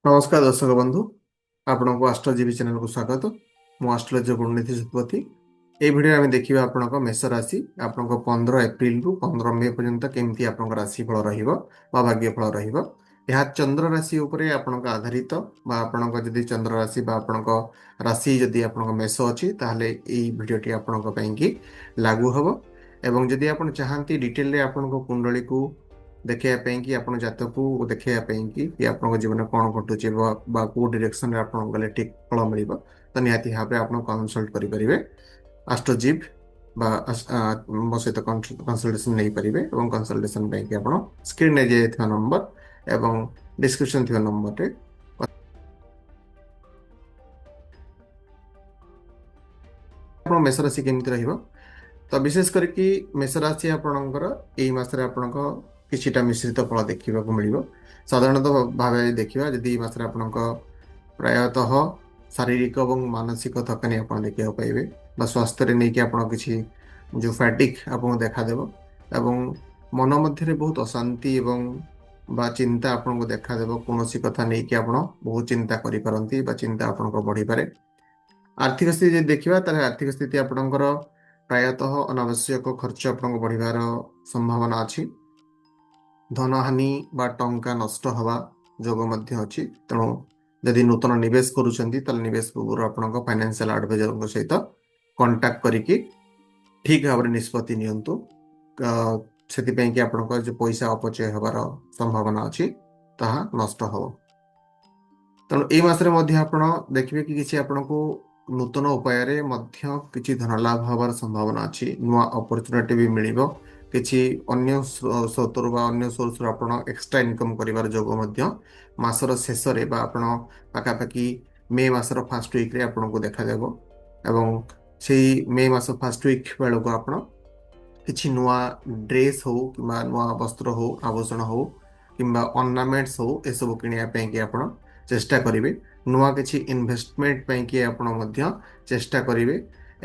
नमस्कार दर्शक बंधु आपण को आस्ट्रोजीवी चैनल को स्वागत। मु आस्ट्रोलॉजर गुणनिधि शतपथी। ये वीडियो आम देखा आपण मेष राशि आपण 15 एप्रिल रु 15 मे पर्यंत केमती आपण राशि फल रहिबो बा भाग्य फल रहिबो। यह चंद्र राशि उपरे आपण आधारित बा आपण जदि चंद्र राशि बा आपण राशि जदि आपण मेष अछि ताहले एई वीडियोटी आपण पई कि लागू हबो। एवं जदि आपण चाहंती डिटेल रे आपण कुंडली को देखिया ପାଇଁ କି ଆପଣ ଜାତକୁ ଦେଖେଇବା ପାଇଁ କି ଆପଣଙ୍କ ଜୀବନରେ କ'ଣ ଘଟୁଛି ବା କୋଉ ଡିରେକ୍ସନରେ ଆପଣ ଗଲେ ଠିକ ଫଳ ମିଳିବ, ତ ନିହାତି ଭାବରେ ଆପଣ କନସଲ୍ଟ କରିପାରିବେ ଆଷ୍ଟ୍ରୋଜିଭ ବା ମୋ ସହିତ କନସଲଟେସନ ନେଇପାରିବେ। ଏବଂ କନସଲଟେସନ ପାଇଁକି ଆପଣ ସ୍କ୍ରିନରେ ଦିଆଯାଇଥିବା ନମ୍ବର ଏବଂ ଡିସ୍କ୍ରିପସନ ଥିବା ନମ୍ବରରେ ଆପଣ ମେଷ ରାଶି କେମିତି ରହିବ। ତ ବିଶେଷ କରିକି ମେଷ ରାଶି ଆପଣଙ୍କର ଏଇ ମାସରେ ଆପଣଙ୍କ କିଛିଟା ମିଶ୍ରିତ ଫଳ ଦେଖିବାକୁ ମିଳିବ। ସାଧାରଣତଃ ଭାବେ ଦେଖିବା ଯଦି ଏଇ ମାସରେ ଆପଣଙ୍କ ପ୍ରାୟତଃ ଶାରୀରିକ ଏବଂ ମାନସିକ ଥକାନି ଆପଣ ଦେଖିବାକୁ ପାଇବେ ବା ସ୍ୱାସ୍ଥ୍ୟରେ ନେଇକି ଆପଣ କିଛି ଯେଉଁ ଫ୍ୟାଟିକ୍ ଆପଣଙ୍କୁ ଦେଖାଦେବ ଏବଂ ମନ ମଧ୍ୟରେ ବହୁତ ଅଶାନ୍ତି ଏବଂ ବା ଚିନ୍ତା ଆପଣଙ୍କୁ ଦେଖାଦେବ। କୌଣସି କଥା ନେଇକି ଆପଣ ବହୁତ ଚିନ୍ତା କରିପାରନ୍ତି ବା ଚିନ୍ତା ଆପଣଙ୍କ ବଢ଼ିପାରେ। ଆର୍ଥିକ ସ୍ଥିତି ଯଦି ଦେଖିବା ତାହେଲେ ଆର୍ଥିକ ସ୍ଥିତି ଆପଣଙ୍କର ପ୍ରାୟତଃ ଅନାବଶ୍ୟକ ଖର୍ଚ୍ଚ ଆପଣଙ୍କ ବଢ଼ିବାର ସମ୍ଭାବନା ଅଛି। ଧନହାନି ବା ଟଙ୍କା ନଷ୍ଟ ହେବା ଯୋଗ ମଧ୍ୟ ଅଛି। ତେଣୁ ଯଦି ନୂତନ ନିବେଶ କରୁଛନ୍ତି ତାହେଲେ ନିବେଶ ପୂର୍ବରୁ ଆପଣଙ୍କ ଫାଇନାନ୍ସିଆଲ ଆଡଭାଇଜରଙ୍କ ସହିତ କଣ୍ଟାକ୍ଟ କରିକି ଠିକ୍ ଭାବରେ ନିଷ୍ପତ୍ତି ନିଅନ୍ତୁ। ସେଥିପାଇଁ କି ଆପଣଙ୍କ ଯେଉଁ ପଇସା ଅପଚୟ ହେବାର ସମ୍ଭାବନା ଅଛି ତାହା ନଷ୍ଟ ହେବ। ତେଣୁ ଏଇ ମାସରେ ମଧ୍ୟ ଆପଣ ଦେଖିବେ କି କିଛି ଆପଣଙ୍କୁ ନୂତନ ଉପାୟରେ ମଧ୍ୟ କିଛି ଧନ ଲାଭ ହେବାର ସମ୍ଭାବନା ଅଛି। ନୂଆ ଅପରଚୁନିଟି ବି ମିଳିବ। କିଛି ଅନ୍ୟ ସ୍ରୋତରୁ ବା ଅନ୍ୟ ସୋର୍ସରୁ ଆପଣ ଏକ୍ସଟ୍ରା ଇନକମ୍ କରିବାର ଯୋଗ ମଧ୍ୟ ମାସର ଶେଷରେ ବା ଆପଣ ପାଖାପାଖି ମେ ମାସର ଫାର୍ଷ୍ଟ ୱିକ୍ରେ ଆପଣଙ୍କୁ ଦେଖାଦେବ। ଏବଂ ସେଇ ମେ ମାସ ଫାର୍ଷ୍ଟ ୱିକ୍ ବେଳକୁ ଆପଣ କିଛି ନୂଆ ଡ୍ରେସ୍ ହଉ କିମ୍ବା ନୂଆ ବସ୍ତ୍ର ହଉ, ଆଭୂଷଣ ହଉ କିମ୍ବା ଅର୍ଣ୍ଣାମେଣ୍ଟସ୍ ହଉ, ଏସବୁ କିଣିବା ପାଇଁକି ଆପଣ ଚେଷ୍ଟା କରିବେ। ନୂଆ କିଛି ଇନଭେଷ୍ଟମେଣ୍ଟ ପାଇଁକି ଆପଣ ମଧ୍ୟ ଚେଷ୍ଟା କରିବେ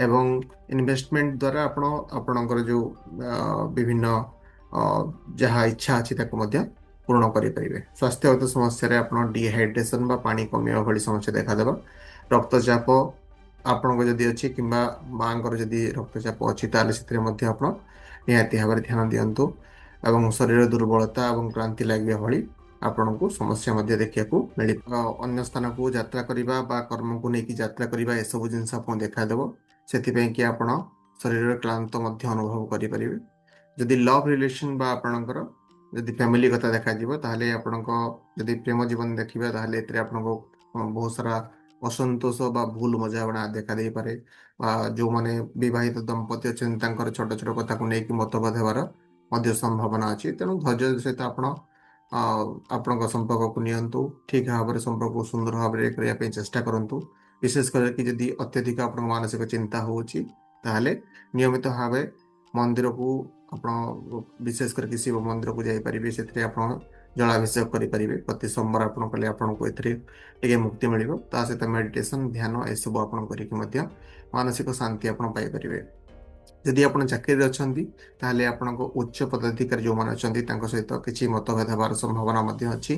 ଏବଂ ଇନଭେଷ୍ଟମେଣ୍ଟ ଦ୍ୱାରା ଆପଣ ଆପଣଙ୍କର ଯେଉଁ ବିଭିନ୍ନ ଯାହା ଇଚ୍ଛା ଅଛି ତାକୁ ମଧ୍ୟ ପୂରଣ କରିପାରିବେ। ସ୍ୱାସ୍ଥ୍ୟଗତ ସମସ୍ୟାରେ ଆପଣ ଡିହାଇଡ୍ରେସନ୍ ବା ପାଣି କମିବା ଭଳି ସମସ୍ୟା ଦେଖାଦେବ। ରକ୍ତଚାପ ଆପଣଙ୍କ ଯଦି ଅଛି କିମ୍ବା ମାଆଙ୍କର ଯଦି ରକ୍ତଚାପ ଅଛି ତାହେଲେ ସେଥିରେ ମଧ୍ୟ ଆପଣ ନିହାତି ଭାବରେ ଧ୍ୟାନ ଦିଅନ୍ତୁ। ଏବଂ ଶରୀର ଦୁର୍ବଳତା ଏବଂ କ୍ଳାନ୍ତି ଲାଗିବା ଭଳି ଆପଣଙ୍କୁ ସମସ୍ୟା ମଧ୍ୟ ଦେଖିବାକୁ ମିଳିବ। ଅନ୍ୟ ସ୍ଥାନକୁ ଯାତ୍ରା କରିବା ବା କର୍ମକୁ ନେଇକି ଯାତ୍ରା କରିବା ଏସବୁ ଜିନିଷ ଆପଣ ଦେଖାଦେବ। ସେଥିପାଇଁ କି ଆପଣ ଶରୀରରେ କ୍ଳାନ୍ତ ମଧ୍ୟ ଅନୁଭବ କରିପାରିବେ। ଯଦି ଲଭ୍ ରିଲେସନ୍ ବା ଆପଣଙ୍କର ଯଦି ଫ୍ୟାମିଲି କଥା ଦେଖାଯିବ ତାହେଲେ ଆପଣଙ୍କ ଯଦି ପ୍ରେମ ଜୀବନ ଦେଖିବା ତାହେଲେ ଏଥିରେ ଆପଣଙ୍କୁ ବହୁତ ସାରା ଅସନ୍ତୋଷ ବା ଭୁଲ ବୁଝାମଣା ଦେଖା ଦେଇପାରେ। ବା ଯେଉଁମାନେ ବିବାହିତ ଦମ୍ପତି ଅଛନ୍ତି ତାଙ୍କର ଛୋଟ ଛୋଟ କଥାକୁ ନେଇକି ମତଭେଦ ହେବାର ମଧ୍ୟ ସମ୍ଭାବନା ଅଛି। ତେଣୁ ଧୈର୍ଯ୍ୟ ସହିତ ଆପଣ ଆପଣଙ୍କ ସମ୍ପର୍କକୁ ନିଅନ୍ତୁ। ଠିକ୍ ଭାବରେ ସମ୍ପର୍କକୁ ସୁନ୍ଦର ଭାବରେ କରିବା ପାଇଁ ଚେଷ୍ଟା କରନ୍ତୁ। ବିଶେଷ କରିକି ଯଦି ଅତ୍ୟଧିକ ଆପଣଙ୍କ ମାନସିକ ଚିନ୍ତା ହେଉଛି ତାହେଲେ ନିୟମିତ ଭାବେ ମନ୍ଦିରକୁ ଆପଣ ବିଶେଷ କରିକି ଶିବ ମନ୍ଦିରକୁ ଯାଇପାରିବେ। ସେଥିରେ ଆପଣ ଜଳାଭିଷେକ କରିପାରିବେ। ପ୍ରତି ସୋମବାର ଆପଣ କଲେ ଆପଣଙ୍କୁ ଏଥିରେ ଟିକେ ମୁକ୍ତି ମିଳିବ। ତା ସହିତ ମେଡିଟେସନ୍, ଧ୍ୟାନ ଏସବୁ ଆପଣ କରିକି ମଧ୍ୟ ମାନସିକ ଶାନ୍ତି ଆପଣ ପାଇପାରିବେ। ଯଦି ଆପଣ ଚାକିରିରେ ଅଛନ୍ତି ତାହେଲେ ଆପଣଙ୍କ ଉଚ୍ଚ ପଦାଧିକାରୀ ଯେଉଁମାନେ ଅଛନ୍ତି ତାଙ୍କ ସହିତ କିଛି ମତଭେଦ ହେବାର ସମ୍ଭାବନା ମଧ୍ୟ ଅଛି।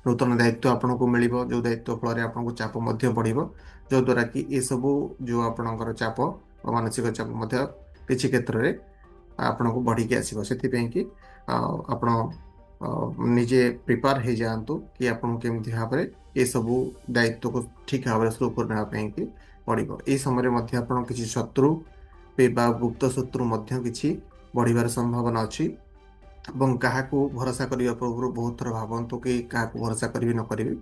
ନୂତନ ଦାୟିତ୍ୱ ଆପଣଙ୍କୁ ମିଳିବ, ଯେଉଁ ଦାୟିତ୍ୱ ଫଳରେ ଆପଣଙ୍କୁ ଚାପ ମଧ୍ୟ ବଢ଼ିବ, ଯଦ୍ୱାରା କି ଏସବୁ ଯେଉଁ ଆପଣଙ୍କର ଚାପ ବା ମାନସିକ ଚାପ ମଧ୍ୟ କିଛି କ୍ଷେତ୍ରରେ ଆପଣଙ୍କୁ ବଢ଼ିକି ଆସିବ। ସେଥିପାଇଁ କି ଆପଣ ନିଜେ ପ୍ରିପେୟାର ହେଇଯାଆନ୍ତୁ କି ଆପଣଙ୍କୁ କେମିତି ଭାବରେ ଏସବୁ ଦାୟିତ୍ୱକୁ ଠିକ୍ ଭାବରେ ସୁରୁଖୁରୁ ନେବା ପାଇଁକି ପଡ଼ିବ। ଏହି ସମୟରେ ମଧ୍ୟ ଆପଣ କିଛି ଶତ୍ରୁ ବା ଗୁପ୍ତ ଶତ୍ରୁ ମଧ୍ୟ କିଛି ବଢ଼ିବାର ସମ୍ଭାବନା ଅଛି। ଏବଂ କାହାକୁ ଭରସା କରିବା ପୂର୍ବରୁ ବହୁତ ଥର ଭାବନ୍ତୁ କି କାହାକୁ ଭରସା କରିବି ନ କରିବି।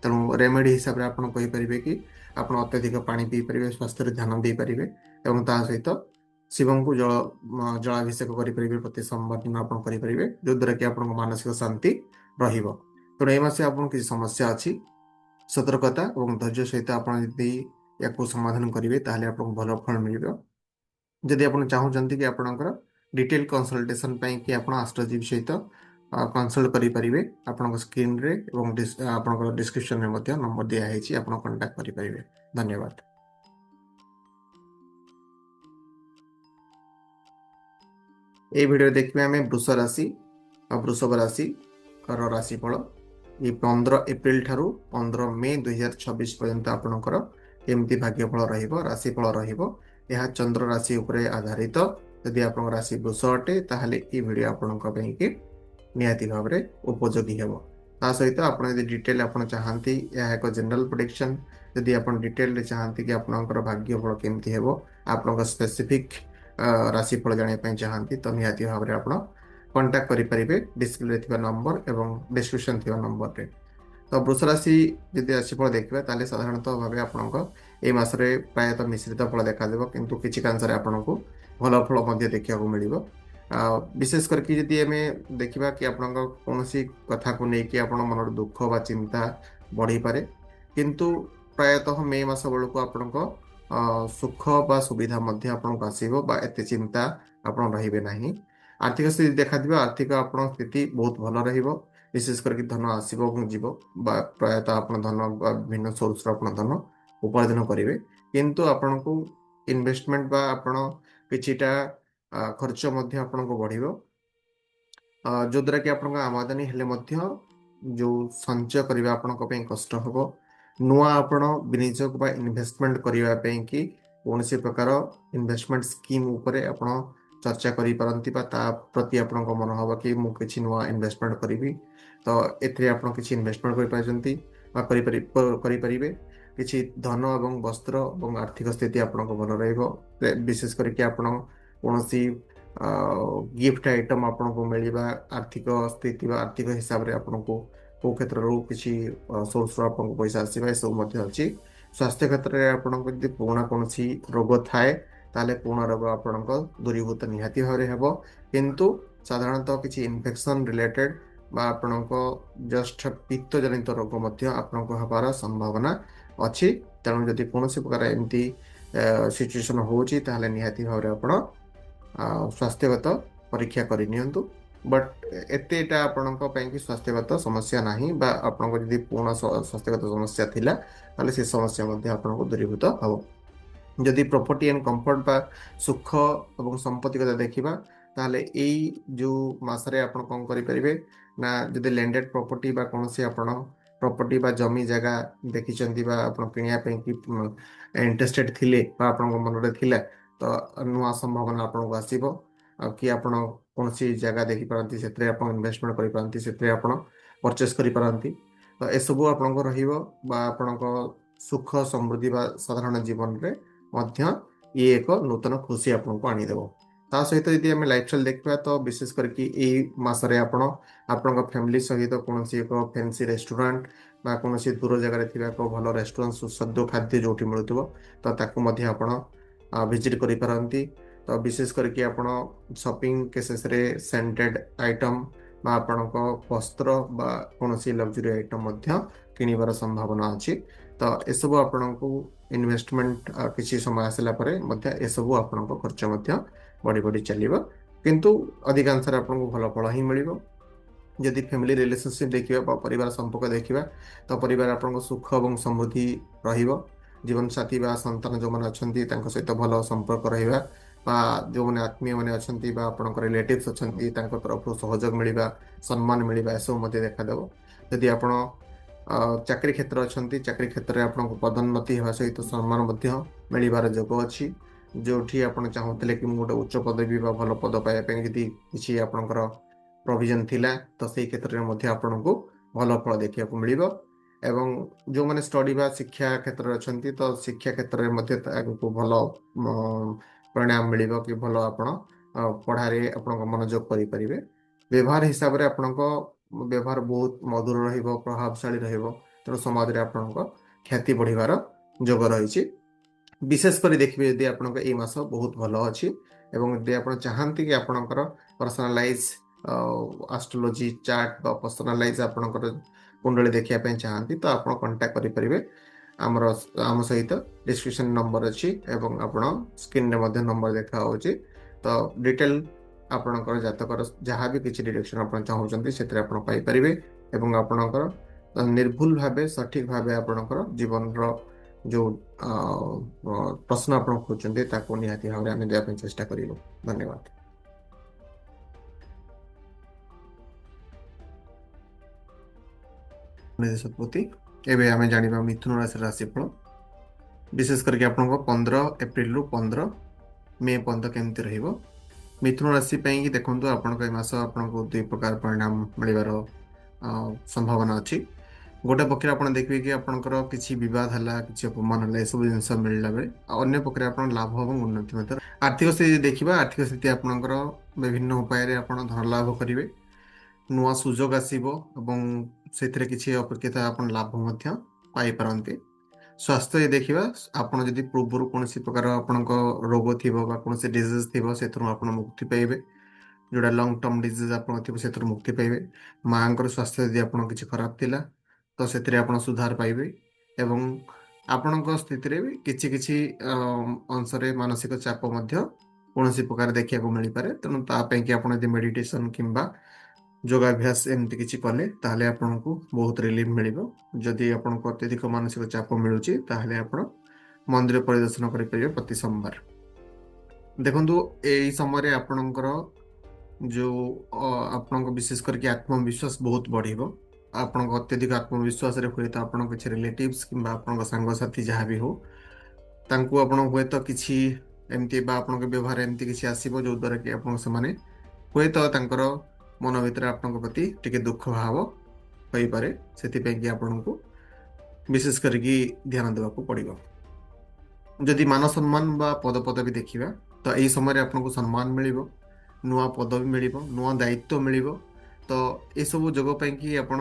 ତେଣୁ ରେମେଡ଼ି ହିସାବରେ ଆପଣ କହିପାରିବେ କି ଆପଣ ଅତ୍ୟଧିକ ପାଣି ପିଇପାରିବେ, ସ୍ୱାସ୍ଥ୍ୟରେ ଧ୍ୟାନ ଦେଇପାରିବେ ଏବଂ ତା ସହିତ ଶିବଙ୍କୁ ଜଳାଭିଷେକ କରିପାରିବେ। ପ୍ରତି ସୋମବାର ଦିନ ଆପଣ କରିପାରିବେ, ଯଦ୍ୱାରା କି ଆପଣଙ୍କ ମାନସିକ ଶାନ୍ତି ରହିବ। ତେଣୁ ଏ ମାସେ ଆପଣଙ୍କ କିଛି ସମସ୍ୟା ଅଛି, ସତର୍କତା ଏବଂ ଧୈର୍ଯ୍ୟ ସହିତ ଆପଣ ଯଦି ୟାକୁ ସମାଧାନ କରିବେ ତାହେଲେ ଆପଣଙ୍କୁ ଭଲ ଫଳ ମିଳିବ। ଯଦି ଆପଣ ଚାହୁଁଛନ୍ତି କି ଆପଣଙ୍କର ଡିଟେଲ କନସଲଟେସନ ପାଇଁ କି ଆପଣ ଆଷ୍ଟ୍ରୋଜିଭ ସହିତ କନସଲ୍ଟ କରିପାରିବେ, ଆପଣଙ୍କ ସ୍କ୍ରିନରେ ଏବଂ ଆପଣଙ୍କର ଡିସ୍କ୍ରିପସନରେ ମଧ୍ୟ ନମ୍ବର ଦିଆହେଇଛି, ଆପଣ କଣ୍ଟାକ୍ଟ କରିପାରିବେ। ଧନ୍ୟବାଦ। এই ভিডিও দেখবে আমি বৃষ রাশি বা বৃষভ রাশির রাশিফଳ। ये 15 एप्रिल ठारू 15 मे 2026 पर्यंत आपणकर केमती भाग्यफल रहिबो राशिफल रहिबो यह चंद्र राशि उपरे आधारित। यदि आपन राशि वृष अटे ताहले ई वीडियो आपणक ପାଇଁ कि निहाती भाव में उपयोगी हेबो। ता सहित आपण यदि डिटेल आपण चाहंती यह एक जनरल प्रेडिक्शन यदि आपण डिटेल रे चाहंती कि आपणकर भाग्यफल केमती हेबो आपणक स्पेसिफिक राशिफल जानिया ପାଇଁ चाहंती तो निहाती भाव में आपण कांटेक्ट करि परिबे डिस्प्ले थिबा नंबर एवं डिस्क्रिप्शन थिबा नंबर रे। तो वृष राशि यदि राशिफल देखिबा ताले साधारणतः भावे आपणक ए मासरे प्रायतः मिश्रित फल देखादेव किंतु किछि कांसरे आपणको भल फल मध्य देखिया को मिलिबो। विशेष करके यदि आम देखा कि आपण कौन कथा को लेकिन आप मन दुख बा चिंता बढ़ी पारे किंतु प्रायतः मे मास बेलू आपण सुख बा सुविधा आपको आसो बा एत चिंता आपण रे ना। आर्थिक स्थिति देखा आर्थिक आप स्थिति बहुत भल विशेष करके धन आसो जीव प्रायतः आप धन भिन्न सोर्स धन उपार्जन करेंगे किंतु आपण को इन्वेस्टमेंट बा आपण किछिटा खर्च मध्य आपनको बढ़िबो जो द्वारा कि आपन आमदनी हेले मध्य जो संचय करबा आपनको पे कष्ट हबो। नुआ आपण विनियोग बा इन्वेस्टमेंट करबा पे कि कोनसे प्रकार इन्वेस्टमेंट स्कीम ऊपर आपण चर्चा करि परंती बा ता प्रति आपनको मन हबो कि मु किछि नुआ इन्वेस्टमेंट करिवि तो एथरे आपण किछि इन्वेस्टमेंट करि पाजंती बा करि परिबे किछि धन एवं वस्त्र एवं आर्थिक स्थिति आपनको भल रहइबो। विशेष करके आपण कौनसी गिफ्ट आइटम आपन को मिलवा आर्थिक स्थिति आर्थिक हिसाब से आपन को कौ क्षेत्र किसी सोर्स आपन को पैसा आसवा सब अच्छी। स्वास्थ्य क्षेत्र में आपन को पुराना कौन रोग थाए ताले पुराना रोग आपन दूरीभूत निहाती भाव में हेबो किंतु साधारणतः किसी इन्फेक्शन रिलेटेड बा आपन को जस्ट पित्त जनित रोग आपन को हबार संभावना अच्छी। तेणु जदि कौन प्रकार एमती सिचुएशन होची ताले निहाती भाव में आपन स्वास्थ्यगत परीक्षा करनियंतु बट एतेटा आपणक कि स्वास्थ्यगत समस्या नहीं बा आपनको जदि पूर्ण स्वास्थ्यगत समस्या थिला ताले से समस्या मध्ये आपनको दूरीभूत हबो। जदि प्रॉपर्टी एंड कंफर्ट बा सुख एवं संपत्ति कथा देखिबा ताले एई जो मासरे आपण कोन करि परिबे ना जदि लैंडेड प्रॉपर्टी बा कोनसे आपण प्रॉपर्टी बा जमी जगह देखिचंती बा आपण किनिया पे कि इंटरेस्टेड थिले बा आपण मन रे थिला तो नुआ संभावना आपको आसो कि आप कौन जगह देखिपारती से इन्वेस्टमेंट कर परचेस करपारती तो एसबू आपको आपण सुख समृद्धि बा साधारण जीवन में ये एक नूतन खुशी आपको आनीदेव। ता सहित यदि आम लाइफस्टाइल देखा तो विशेष करके मसरे आपण फैमिली सहित कौन एक फैंसी रेस्टोरेंट बा कौन दूर जगह भल रेस्टोरेंट सुस्वाद्य खाद्य जो मिलूव तो ताकू विजिट करी। तो विशेष करके आपण शॉपिंग केसेस रे सेंटेड आइटम बा आपण वस्त्र बा कौन लग्जरी आइटम किणवार संभावना अच्छी। तो एसबू आपण को इन्वेस्टमेंट किसी समय आसला एसबू आपण खर्च बढ़ी बढ़ी चलो किंतु अधिकांश आपको भल फल ही मिल। जदि फैमिली रिलेशनशिप देखा परिवार संपर्क देखा तो परिवार आपको सुख और समृद्धि रहिबो। जीवन साथी बा संतान जो मैंने अच्छा सहित भल संपर्क रहा बा जो मैंने आत्मीय मैंने अच्छा आपण रिलेटिव्स अच्छा तरफ सहयोग मिलवा सम्मान मिलवा यह सब देखादेव। जदि आप चाकरी क्षेत्र अच्छा चाकरी क्षेत्र में आपको पदोन्नति होगा सहित सम्मान मिलबार जोग अच्छी जो आप चाहूले कि गोटे उच्च पदवी भल पद पाइबापी यदि किसी आपंकर प्रोविजन थिला तो सही क्षेत्र में आपको भल फल देखा मिल। एवं जो मैंने स्टडी बा शिक्षा क्षेत्र अच्छा तो शिक्षा क्षेत्र में भल परिणाम मिल कि भल आप पढ़ारे आप मनोजोग करेंगे। व्यवहार हिसाब से आपण व्यवहार बहुत मधुर प्रभावशाली तेणु समाज में आपण ख्याति बढ़िबार जोग रही। विशेषकर देखिए यदि आपन ए मास बहुत भल अच्छी एवं यदि आप चाहती कि आपणकर पर्सनालाइज एस्ट्रोलॉजी चार्ट बा पर्सनालाइज आपणकर कुंडली देखा चाहती तो आप कांटेक्ट करेंगे आम सहित डिस्क्रिप्शन नंबर अच्छी एवं आप स्क्रीन रे नंबर देखा तो डिटेल आपणकर जातकर जहाँ भी किसी डिरेक्शन आप चाहते से पाइपर एवं आपणकर निर्भुल भाव सठिक भाव आपणकर जीवन जो प्रश्न आप खोजते निहाती भाव में आम देवाई चेष्टा करूँ। धन्यवाद। ଶତପଥୀ ଏବେ ଆମେ ଜାଣିବା ମିଥୁନ ରାଶିର ରାଶିଫଳ। ବିଶେଷ କରିକି ଆପଣଙ୍କ 15 ଏପ୍ରିଲରୁ 15 ମେ ପର୍ଯ୍ୟନ୍ତ କେମିତି ରହିବ। ମିଥୁନ ରାଶି ପାଇଁକି ଦେଖନ୍ତୁ ଆପଣଙ୍କ ଏ ମାସ ଆପଣଙ୍କୁ ଦୁଇ ପ୍ରକାର ପରିଣାମ ମିଳିବାର ସମ୍ଭାବନା ଅଛି। ଗୋଟେ ପକ୍ଷରେ ଆପଣ ଦେଖିବେ କି ଆପଣଙ୍କର କିଛି ବିବାଦ ହେଲା, କିଛି ଅପମାନ ହେଲା, ଏସବୁ ଜିନିଷ ମିଳିଲା ବେଳେ ଆଉ ଅନ୍ୟ ପକ୍ଷରେ ଆପଣ ଲାଭ ଏବଂ ଉନ୍ନତି ମଧ୍ୟ। ଆର୍ଥିକ ସ୍ଥିତି ଦେଖିବା, ଆର୍ଥିକ ସ୍ଥିତି ଆପଣଙ୍କର ବିଭିନ୍ନ ଉପାୟରେ ଆପଣ ଧନ ଲାଭ କରିବେ, ନୂଆ ସୁଯୋଗ ଆସିବ ଏବଂ ସେଥିରେ କିଛି ଅପେକ୍ଷିତ ଆପଣ ଲାଭ ମଧ୍ୟ ପାଇପାରନ୍ତି। ସ୍ୱାସ୍ଥ୍ୟ ଦେଖିବା, ଆପଣ ଯଦି ପୂର୍ବରୁ କୌଣସି ପ୍ରକାର ଆପଣଙ୍କ ରୋଗ ଥିବ ବା କୌଣସି ଡିଜିଜ୍ ଥିବ ସେଥିରୁ ଆପଣ ମୁକ୍ତି ପାଇବେ। ଯେଉଁଟା ଲଙ୍ଗ ଟର୍ମ ଡିଜିଜ୍ ଆପଣ ଥିବ ସେଥିରୁ ମୁକ୍ତି ପାଇବେ। ମାଆଙ୍କର ସ୍ୱାସ୍ଥ୍ୟ ଯଦି ଆପଣ କିଛି ଖରାପ ଥିଲା ତ ସେଥିରେ ଆପଣ ସୁଧାର ପାଇବେ ଏବଂ ଆପଣଙ୍କ ସ୍ଥିତିରେ ବି କିଛି କିଛି ଅଂଶରେ ମାନସିକ ଚାପ ମଧ୍ୟ କୌଣସି ପ୍ରକାର ଦେଖିବାକୁ ମିଳିପାରେ। ତେଣୁ ତା ପାଇଁକି ଆପଣ ଯଦି ମେଡିଟେସନ୍ କିମ୍ବା ଯୋଗାଭ୍ୟାସ ଏମିତି କିଛି କଲେ ତାହେଲେ ଆପଣଙ୍କୁ ବହୁତ ରିଲିଫ୍ ମିଳିବ। ଯଦି ଆପଣଙ୍କୁ ଅତ୍ୟଧିକ ମାନସିକ ଚାପ ମିଳୁଛି ତାହେଲେ ଆପଣ ମନ୍ଦିର ପରିଦର୍ଶନ କରିପାରିବେ ପ୍ରତି ସୋମବାର। ଦେଖନ୍ତୁ ଏଇ ସମୟରେ ଆପଣଙ୍କର ଯେଉଁ ଆପଣଙ୍କ ବିଶେଷ କରିକି ଆତ୍ମବିଶ୍ୱାସ ବହୁତ ବଢ଼ିବ। ଆପଣଙ୍କ ଅତ୍ୟଧିକ ଆତ୍ମବିଶ୍ୱାସରେ ହୁଏତ ଆପଣଙ୍କ କିଛି ରିଲେଟିଭ୍ସ କିମ୍ବା ଆପଣଙ୍କ ସାଙ୍ଗସାଥି ଯାହା ବି ହଉ ତାଙ୍କୁ ଆପଣ ହୁଏତ କିଛି ଏମିତି ବା ଆପଣଙ୍କ ବ୍ୟବହାର ଏମିତି କିଛି ଆସିବ ଯୋଉଦ୍ୱାରା କି ଆପଣ ସେମାନେ ହୁଏତ ତାଙ୍କର ମନ ଭିତରେ ଆପଣଙ୍କ ପ୍ରତି ଟିକେ ଦୁଃଖ ଭାବ ହୋଇପାରେ। ସେଥିପାଇଁ କି ଆପଣଙ୍କୁ ବିଶେଷ କରିକି ଧ୍ୟାନ ଦେବାକୁ ପଡ଼ିବ। ଯଦି ମାନ ସମ୍ମାନ ବା ପଦପଦବୀ ଦେଖିବା ତ ଏହି ସମୟରେ ଆପଣଙ୍କୁ ସମ୍ମାନ ମିଳିବ, ନୂଆ ପଦବୀ ମିଳିବ, ନୂଆ ଦାୟିତ୍ୱ ମିଳିବ। ତ ଏସବୁ ଯୋଗ ପାଇଁକି ଆପଣ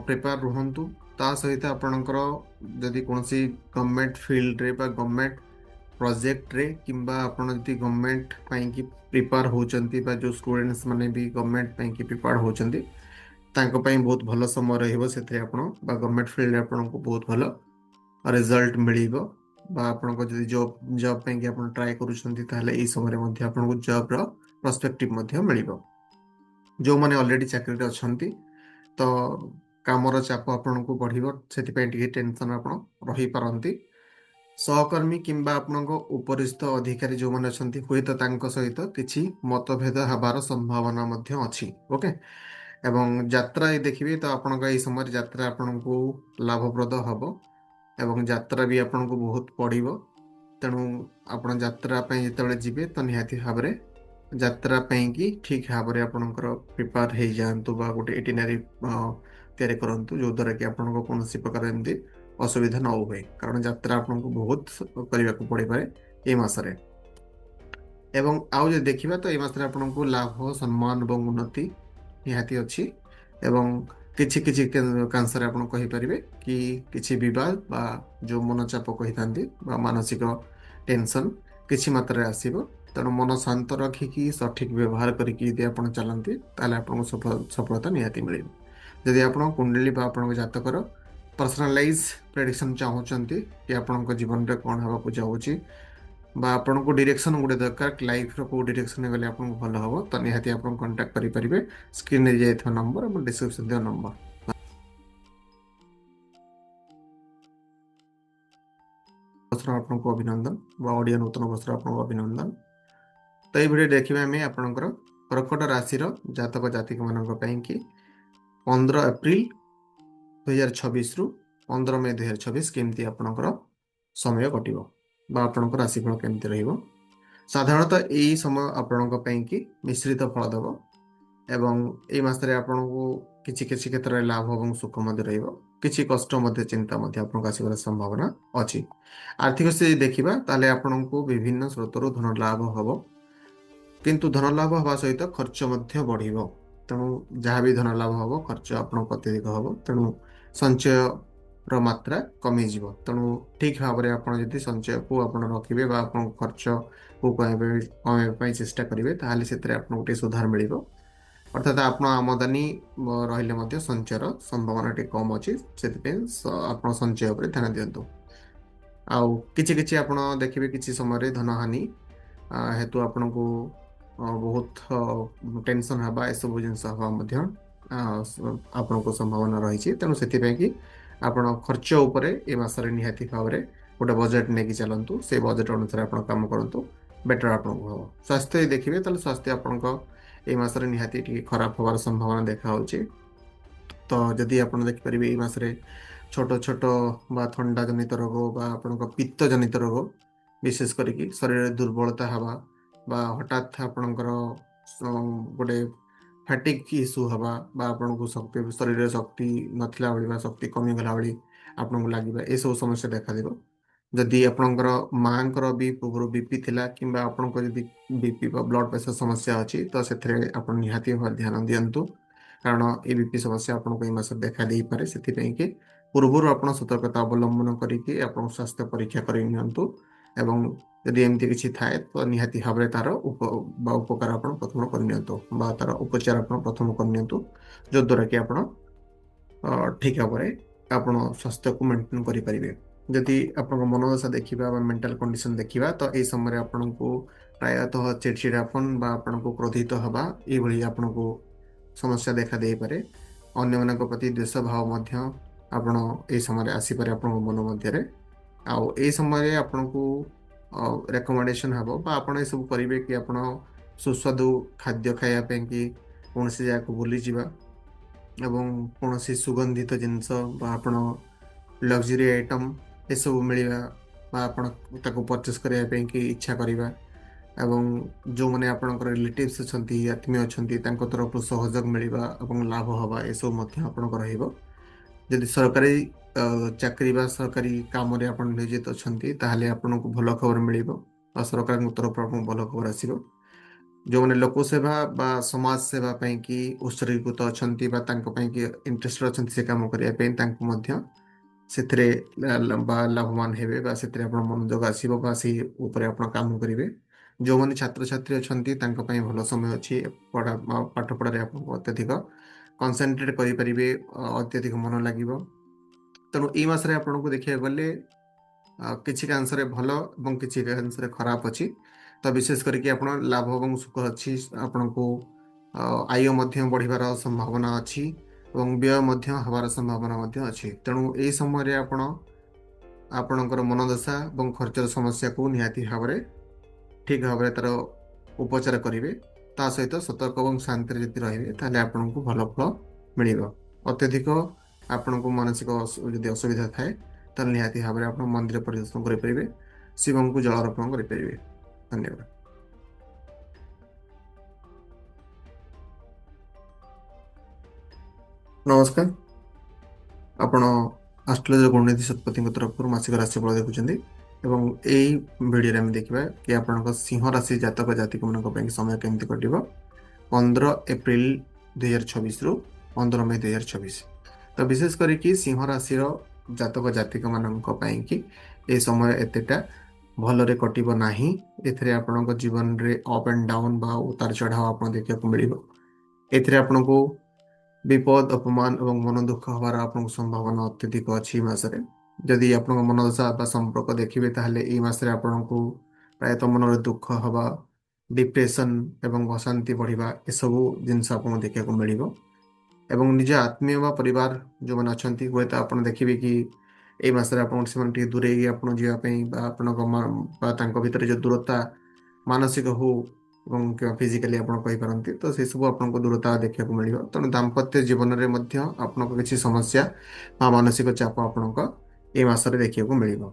ପ୍ରିପେୟାର ରୁହନ୍ତୁ। ତା ସହିତ ଆପଣଙ୍କର ଯଦି କୌଣସି ଗଭର୍ଣ୍ଣମେଣ୍ଟ ଫିଲ୍ଡରେ ବା ଗଭର୍ଣ୍ଣମେଣ୍ଟ ପ୍ରୋଜେକ୍ଟରେ କିମ୍ବା ଆପଣ ଯଦି ଗଭର୍ଣ୍ଣମେଣ୍ଟ ପାଇଁକି ପ୍ରିପେୟାର ହେଉଛନ୍ତି ବା ଯେଉଁ ଷ୍ଟୁଡେଣ୍ଟସ୍ ମାନେ ବି ଗଭର୍ଣ୍ଣମେଣ୍ଟ ପାଇଁକି ପ୍ରିପେୟାର ହେଉଛନ୍ତି ତାଙ୍କ ପାଇଁ ବହୁତ ଭଲ ସମୟ ରହିବ। ସେଥିରେ ଆପଣ ବା ଗଭର୍ଣ୍ଣମେଣ୍ଟ ଫିଲ୍ଡରେ ଆପଣଙ୍କୁ ବହୁତ ଭଲ ରେଜଲ୍ଟ ମିଳିବ। ବା ଆପଣଙ୍କ ଯଦି ଜବ୍ ପାଇଁକି ଆପଣ ଟ୍ରାଏ କରୁଛନ୍ତି ତାହେଲେ ଏହି ସମୟରେ ମଧ୍ୟ ଆପଣଙ୍କୁ ଜବ୍ର ପ୍ରସ୍ପେକ୍ଟିଭ ମଧ୍ୟ ମିଳିବ। ଯେଉଁମାନେ ଅଲରେଡ଼ି ଚାକିରିରେ ଅଛନ୍ତି ତ କାମର ଚାପ ଆପଣଙ୍କୁ ବଢ଼ିବ, ସେଥିପାଇଁ ଟିକେ ଟେନସନ୍ ଆପଣ ରହିପାରନ୍ତି। ସହକର୍ମୀ କିମ୍ବା ଆପଣଙ୍କ ଉପରିସ୍ଥ ଅଧିକାରୀ ଯେଉଁମାନେ ଅଛନ୍ତି ହୁଏତ ତାଙ୍କ ସହିତ କିଛି ମତଭେଦ ହେବାର ସମ୍ଭାବନା ମଧ୍ୟ ଅଛି। ଓକେ, ଏବଂ ଯାତ୍ରା ଦେଖିବେ ତ ଆପଣଙ୍କ ଏହି ସମୟରେ ଯାତ୍ରା ଆପଣଙ୍କୁ ଲାଭପ୍ରଦ ହେବ ଏବଂ ଯାତ୍ରା ବି ଆପଣଙ୍କୁ ବହୁତ ପଡ଼ିବ। ତେଣୁ ଆପଣ ଯାତ୍ରା ପାଇଁ ଯେତେବେଳେ ଯିବେ ତ ନିହାତି ଭାବରେ ଯାତ୍ରା ପାଇଁକି ଠିକ୍ ଭାବରେ ଆପଣଙ୍କର ପ୍ରିପେୟାର ହେଇଯାଆନ୍ତୁ ବା ଗୋଟେ ଇଟିନାରୀ ତିଆରି କରନ୍ତୁ ଯୋଉଦ୍ୱାରା କି ଆପଣଙ୍କ କୌଣସି ପ୍ରକାର ଏମିତି ଅସୁବିଧା ନ ହୁଏ, କାରଣ ଯାତ୍ରା ଆପଣଙ୍କୁ ବହୁତ କରିବାକୁ ପଡ଼ିପାରେ ଏଇ ମାସରେ। ଏବଂ ଆଉ ଯଦି ଦେଖିବା ତ ଏଇ ମାସରେ ଆପଣଙ୍କୁ ଲାଭ, ସମ୍ମାନ ଏବଂ ଉନ୍ନତି ନିହାତି ଅଛି ଏବଂ କିଛି କିଛି କାଂଶରେ ଆପଣ କହିପାରିବେ କି କିଛି ବିବାଦ ବା ଯେଉଁ ମନଚାପ କହିଥାନ୍ତି ବା ମାନସିକ ଟେନସନ୍ କିଛି ମାତ୍ରାରେ ଆସିବ। ତେଣୁ ମନ ଶାନ୍ତ ରଖିକି ସଠିକ୍ ବ୍ୟବହାର କରିକି ଯଦି ଆପଣ ଚାଲନ୍ତି ତାହେଲେ ଆପଣଙ୍କୁ ସଫଳତା ନିହାତି ମିଳିବ। ଯଦି ଆପଣ କୁଣ୍ଡଳୀ ବା ଆପଣଙ୍କ ଜାତକର ପର୍ସନାଲାଇଜ୍ ପ୍ରେଡିକ୍ସନ୍ ଚାହୁଁଛନ୍ତି କି ଆପଣଙ୍କ ଜୀବନରେ କ'ଣ ହେବାକୁ ଯାଉଛି ବା ଆପଣଙ୍କୁ ଡିରେକ୍ସନ୍ ଗୋଟେ ଦରକାର, ଲାଇଫ୍ର କେଉଁ ଡିରେକ୍ସନ୍ରେ ଗଲେ ଆପଣଙ୍କୁ ଭଲ ହେବ, ତ ନିହାତି ଆପଣ କଣ୍ଟାକ୍ଟ କରିପାରିବେ ସ୍କ୍ରିନ୍ରେ ଯାଇଥିବା ନମ୍ବର ଏବଂ ଡିସ୍କ୍ରିପ୍ସନ୍ ଥିବା ନମ୍ବର। ଆପଣଙ୍କୁ ଅଭିନନ୍ଦନ ବା ଓଡ଼ିଆ ନୂତନ ବର୍ଷର ଆପଣଙ୍କୁ ଅଭିନନ୍ଦନ। ତ এই ଭିଡ଼ିଓ ଦେଖିବା ଆମେ ଆପଣଙ୍କର କର୍କଟ ରାଶିର ଜାତକ ଜାତିକମାନଙ୍କ ପାଇଁକି 15 ଏପ୍ରିଲ 2026ରୁ 15 ମେ 2026 କେମିତି ଆପଣଙ୍କର ସମୟ କଟିବ ବା ଆପଣଙ୍କ ରାଶିଫଳ କେମିତି ରହିବ। ସାଧାରଣତଃ ଏହି ସମୟ ଆପଣଙ୍କ ପାଇଁକି ମିଶ୍ରିତ ଫଳ ଦେବ ଏବଂ ଏଇ ମାସରେ ଆପଣଙ୍କୁ କିଛି କିଛି କ୍ଷେତ୍ରରେ ଲାଭ ଏବଂ ସୁଖ ମଧ୍ୟ ରହିବ, କିଛି କଷ୍ଟ ମଧ୍ୟ ଚିନ୍ତା ମଧ୍ୟ ଆପଣଙ୍କୁ ଆସିବାର ସମ୍ଭାବନା ଅଛି। ଆର୍ଥିକ ସ୍ଥିତି ଦେଖିବା ତାହେଲେ ଆପଣଙ୍କୁ ବିଭିନ୍ନ ସ୍ରୋତରୁ ଧନ ଲାଭ ହେବ, କିନ୍ତୁ ଧନ ଲାଭ ହେବା ସହିତ ଖର୍ଚ୍ଚ ମଧ୍ୟ ବଢ଼ିବ। ତେଣୁ ଯାହା ବି ଧନ ଲାଭ ହେବ ଖର୍ଚ୍ଚ ଆପଣଙ୍କ ଅତ୍ୟଧିକ ହେବ, ତେଣୁ ସଞ୍ଚୟର ମାତ୍ରା କମିଯିବ। ତେଣୁ ଠିକ୍ ଭାବରେ ଆପଣ ଯଦି ସଞ୍ଚୟକୁ ଆପଣ ରଖିବେ ବା ଆପଣଙ୍କ ଖର୍ଚ୍ଚକୁ କମାଇବା ପାଇଁ ଚେଷ୍ଟା କରିବେ ତାହେଲେ ସେଥିରେ ଆପଣଙ୍କୁ ଟିକେ ସୁଧାର ମିଳିବ। ଅର୍ଥାତ୍ ଆପଣ ଆମଦାନୀ ରହିଲେ ମଧ୍ୟ ସଞ୍ଚୟର ସମ୍ଭାବନା ଟିକେ କମ୍ ଅଛି, ସେଥିପାଇଁ ଆପଣ ସଞ୍ଚୟ ଉପରେ ଧ୍ୟାନ ଦିଅନ୍ତୁ। ଆଉ କିଛି କିଛି ଆପଣ ଦେଖିବେ କିଛି ସମୟରେ ଧନହାନି ହେତୁ ଆପଣଙ୍କୁ ବହୁତ ଟେନସନ୍ ହେବା, ଏସବୁ ଜିନିଷ ହେବା ମଧ୍ୟ ଆପଣଙ୍କୁ ସମ୍ଭାବନା ରହିଛି। ତେଣୁ ସେଥିପାଇଁ କି ଆପଣ ଖର୍ଚ୍ଚ ଉପରେ ଏ ମାସରେ ନିହାତି ଭାବରେ ଗୋଟେ ବଜେଟ୍ ନେଇକି ଚାଲନ୍ତୁ, ସେଇ ବଜେଟ୍ ଅନୁସାରେ ଆପଣ କାମ କରନ୍ତୁ, ବେଟର୍ ଆପଣଙ୍କୁ ହେବ। ସ୍ୱାସ୍ଥ୍ୟ ଦେଖିବେ ତାହେଲେ ସ୍ୱାସ୍ଥ୍ୟ ଆପଣଙ୍କ এই ମାସରେ ନିହାତି ଟିକେ ଖରାପ ହେବାର ସମ୍ଭାବନା ଦେଖାହେଉଛି। ତ ଯଦି ଆପଣ ଦେଖିପାରିବେ ଏଇ ମାସରେ ଛୋଟ ଛୋଟ ବା ଥଣ୍ଡା ଜନିତ ରୋଗ ବା ଆପଣଙ୍କ ପିତ୍ତ ଜନିତ ରୋଗ ବିଶେଷ କରିକି ଶରୀରରେ ଦୁର୍ବଳତା ହେବା ବା ହଠାତ୍ ଆପଣଙ୍କର ଗୋଟେ ଫ୍ୟାଟିକ୍ ଇସ୍ୟୁ ହେବା ବା ଆପଣଙ୍କୁ ଶକ୍ତି ଶରୀରରେ ଶକ୍ତି ନଥିଲା ଭଳି ବା ଶକ୍ତି କମିଗଲା ଭଳି ଆପଣଙ୍କୁ ଲାଗିବା ଏସବୁ ସମସ୍ୟା ଦେଖାଦେବ। ଯଦି ଆପଣଙ୍କର ମାଙ୍କର ବି ପୂର୍ବରୁ ବିପି ଥିଲା କିମ୍ବା ଆପଣଙ୍କ ଯଦି ବିପି ବା ବ୍ଲଡ଼ ପ୍ରେସର ସମସ୍ୟା ଅଛି ତ ସେଥିରେ ଆପଣ ନିହାତି ଭାବରେ ଧ୍ୟାନ ଦିଅନ୍ତୁ, କାରଣ ଏ ବିପି ସମସ୍ୟା ଆପଣଙ୍କୁ ଏଇ ମାସରେ ଦେଖା ଦେଇପାରେ। ସେଥିପାଇଁ କି ପୂର୍ବରୁ ଆପଣ ସତର୍କତା ଅବଲମ୍ବନ କରିକି ଆପଣଙ୍କ ସ୍ୱାସ୍ଥ୍ୟ ପରୀକ୍ଷା କରି ନିଅନ୍ତୁ ଏବଂ ଯଦି ଏମିତି କିଛି ଥାଏ ତ ନିହାତି ଭାବରେ ତାର ଉପକାର ଆପଣ ପ୍ରଥମ କରିନିଅନ୍ତୁ ବା ତାର ଉପଚାର ଆପଣ ପ୍ରଥମ କରିନିଅନ୍ତୁ, ଯଦ୍ୱାରା କି ଆପଣ ଠିକ୍ ଭାବରେ ଆପଣ ସ୍ୱାସ୍ଥ୍ୟକୁ ମେଣ୍ଟେନ୍ କରିପାରିବେ। ଯଦି ଆପଣଙ୍କ ମନୋଦଶା ଦେଖିବା ବା ମେଣ୍ଟାଲ କଣ୍ଡିସନ ଦେଖିବା ତ ଏହି ସମୟରେ ଆପଣଙ୍କୁ ପ୍ରାୟତଃ ଚିଡ଼ଚିଡ଼ାପନ ବା ଆପଣଙ୍କୁ କ୍ରୋଧିତ ହେବା ଏଇଭଳି ଆପଣଙ୍କୁ ସମସ୍ୟା ଦେଖା ଦେଇପାରେ। ଅନ୍ୟମାନଙ୍କ ପ୍ରତି ଦ୍ୱେଷ ଭାବ ମଧ୍ୟ ଆପଣ ଏହି ସମୟରେ ଆସିପାରେ ଆପଣଙ୍କ ମନ ମଧ୍ୟରେ। ଆଉ ଏହି ସମୟରେ ଆପଣଙ୍କୁ ରେକମେଣ୍ଡେସନ୍ ହେବ ବା ଆପଣ ଏସବୁ କରିବେ କି ଆପଣ ସୁସ୍ୱାଦୁ ଖାଦ୍ୟ ଖାଇବା ପାଇଁ କି କୌଣସି ଜାଗାକୁ ବୁଲିଯିବା ଏବଂ କୌଣସି ସୁଗନ୍ଧିତ ଜିନିଷ ବା ଆପଣ ଲକ୍ଜରୀ ଆଇଟମ୍ ଏସବୁ ମିଳିବା ବା ଆପଣ ତାକୁ ପରଚେସ୍ କରିବା ପାଇଁ କି ଇଚ୍ଛା କରିବା ଏବଂ ଯେଉଁମାନେ ଆପଣଙ୍କର ରିଲେଟିଭ୍ସ ଅଛନ୍ତି ଆତ୍ମୀୟ ଅଛନ୍ତି ତାଙ୍କ ତରଫରୁ ସହଯୋଗ ମିଳିବା ଏବଂ ଲାଭ ହେବା ଏସବୁ ମଧ୍ୟ ଆପଣଙ୍କ ରହିବ। ଯଦି ସରକାରୀ ଚାକିରି ବା ସରକାରୀ କାମରେ ଆପଣ ନିୟୋଜିତ ଅଛନ୍ତି ତାହେଲେ ଆପଣଙ୍କୁ ଭଲ ଖବର ମିଳିବ ବା ସରକାରଙ୍କ ତରଫରୁ ଆପଣଙ୍କୁ ଭଲ ଖବର ଆସିବ। ଯେଉଁମାନେ ଲୋକସେବା ବା ସମାଜ ସେବା ପାଇଁକି ଉତ୍ସର୍ଗୀକୃତ ଅଛନ୍ତି ବା ତାଙ୍କ ପାଇଁକି ଇଣ୍ଟରେଷ୍ଟେଡ୍ ଅଛନ୍ତି ସେ କାମ କରିବା ପାଇଁ ତାଙ୍କୁ ମଧ୍ୟ ସେଥିରେ ବା ଲାଭବାନ ହେବେ ବା ସେଥିରେ ଆପଣ ମନୋଯୋଗ ଆସିବ ବା ସେଇ ଉପରେ ଆପଣ କାମ କରିବେ। ଯେଉଁମାନେ ଛାତ୍ରଛାତ୍ରୀ ଅଛନ୍ତି ତାଙ୍କ ପାଇଁ ଭଲ ସମୟ ଅଛି, ପାଠ ପଢ଼ାରେ ଆପଣଙ୍କୁ ଅତ୍ୟଧିକ କନସେନ୍ଟ୍ରେଟ୍ କରିପାରିବେ, ଅତ୍ୟଧିକ ମନ ଲାଗିବ। ତେଣୁ ଏଇ ମାସରେ ଆପଣଙ୍କୁ ଦେଖିବାକୁ ଗଲେ କିଛି କାଂଶରେ ଭଲ ଏବଂ କିଛି କାଂଶରେ ଖରାପ ଅଛି। ତ ବିଶେଷ କରିକି ଆପଣ ଲାଭ ଏବଂ ସୁଖ ଅଛି, ଆପଣଙ୍କୁ ଆୟ ମଧ୍ୟ ବଢ଼ିବାର ସମ୍ଭାବନା ଅଛି ଏବଂ ବ୍ୟୟ ମଧ୍ୟ ହେବାର ସମ୍ଭାବନା ମଧ୍ୟ ଅଛି। ତେଣୁ ଏହି ସମୟରେ ଆପଣ ଆପଣଙ୍କର ମନୋଦଶା ଏବଂ ଖର୍ଚ୍ଚର ସମସ୍ୟାକୁ ନିହାତି ଭାବରେ ଠିକ୍ ଭାବରେ ତାର ଉପଚାର କରିବେ। ତା ସହିତ ସତର୍କ ଏବଂ ଶାନ୍ତିରେ ଯଦି ରହିବେ ତାହେଲେ ଆପଣଙ୍କୁ ଭଲ ଫଳ ମିଳିବ। ଅତ୍ୟଧିକ ଆପଣଙ୍କୁ ମାନସିକ ଯଦି ଅସୁବିଧା ଥାଏ ତାହେଲେ ନିହାତି ଭାବରେ ଆପଣ ମନ୍ଦିର ପରିଦର୍ଶନ କରିପାରିବେ, ଶିବଙ୍କୁ ଜଳ ଅର୍ପଣ କରିପାରିବେ। ଧନ୍ୟବାଦ। ନମସ୍କାର, ଆପଣ ଆଷ୍ଟ୍ରୋଲୋଜର ଗୁଣନିଧି ଶତପଥୀଙ୍କ ତରଫରୁ ମାସିକ ରାଶିଫଳ ଦେଖୁଛନ୍ତି ଏବଂ ଏଇ ଭିଡ଼ିଓରେ ଆମେ ଦେଖିବା କି ଆପଣଙ୍କ ସିଂହ ରାଶି ଜାତକ ଜାତିକମାନଙ୍କ ପାଇଁ ସମୟ କେମିତି କଟିବ 15 ଏପ୍ରିଲ 2026ରୁ 15 ମେ 2026। ତ ବିଶେଷ କରିକି ସିଂହ ରାଶିର ଜାତକ ଜାତିକମାନଙ୍କ ପାଇଁକି ଏ ସମୟ ଏତେଟା ଭଲରେ କଟିବ ନାହିଁ। ଏଥିରେ ଆପଣଙ୍କ ଜୀବନରେ ଅପ୍ ଆଣ୍ଡ ଡାଉନ୍ ବା ଉତାର ଚଢ଼ାଉ ଆପଣ ଦେଖିବାକୁ ମିଳିବ। ଏଥିରେ ଆପଣଙ୍କୁ ବିପଦ ଅପମାନ ଏବଂ ମନ ଦୁଃଖ ହେବାର ଆପଣଙ୍କ ସମ୍ଭାବନା ଅତ୍ୟଧିକ ଅଛି ଏ ମାସରେ। ଯଦି ଆପଣଙ୍କ ମନଦଶା ବା ସମ୍ପର୍କ ଦେଖିବେ ତାହେଲେ ଏଇ ମାସରେ ଆପଣଙ୍କୁ ପ୍ରାୟତଃ ମନରେ ଦୁଃଖ ହେବା, ଡିପ୍ରେସନ୍ ଏବଂ ଅଶାନ୍ତି ବଢ଼ିବା ଏସବୁ ଜିନିଷ ଆପଣଙ୍କୁ ଦେଖିବାକୁ ମିଳିବ। ଏବଂ ନିଜ ଆତ୍ମୀୟ ବା ପରିବାର ଯେଉଁମାନେ ଅଛନ୍ତି ହୁଏତ ଆପଣ ଦେଖିବେ କି ଏଇ ମାସରେ ଆପଣ ସେମାନେ ଟିକେ ଦୂରେଇକି ଆପଣ ଯିବା ପାଇଁ ବା ଆପଣଙ୍କ ବା ତାଙ୍କ ଭିତରେ ଯେଉଁ ଦୂରତା ମାନସିକ ହଉ ଏବଂ କିମ୍ବା ଫିଜିକାଲି ଆପଣ କହିପାରନ୍ତି ତ ସେସବୁ ଆପଣଙ୍କୁ ଦୂରତା ଦେଖିବାକୁ ମିଳିବ। ତେଣୁ ଦାମ୍ପତ୍ୟ ଜୀବନରେ ମଧ୍ୟ ଆପଣଙ୍କ କିଛି ସମସ୍ୟା ବା ମାନସିକ ଚାପ ଆପଣଙ୍କ ଏଇ ମାସରେ ଦେଖିବାକୁ ମିଳିବ।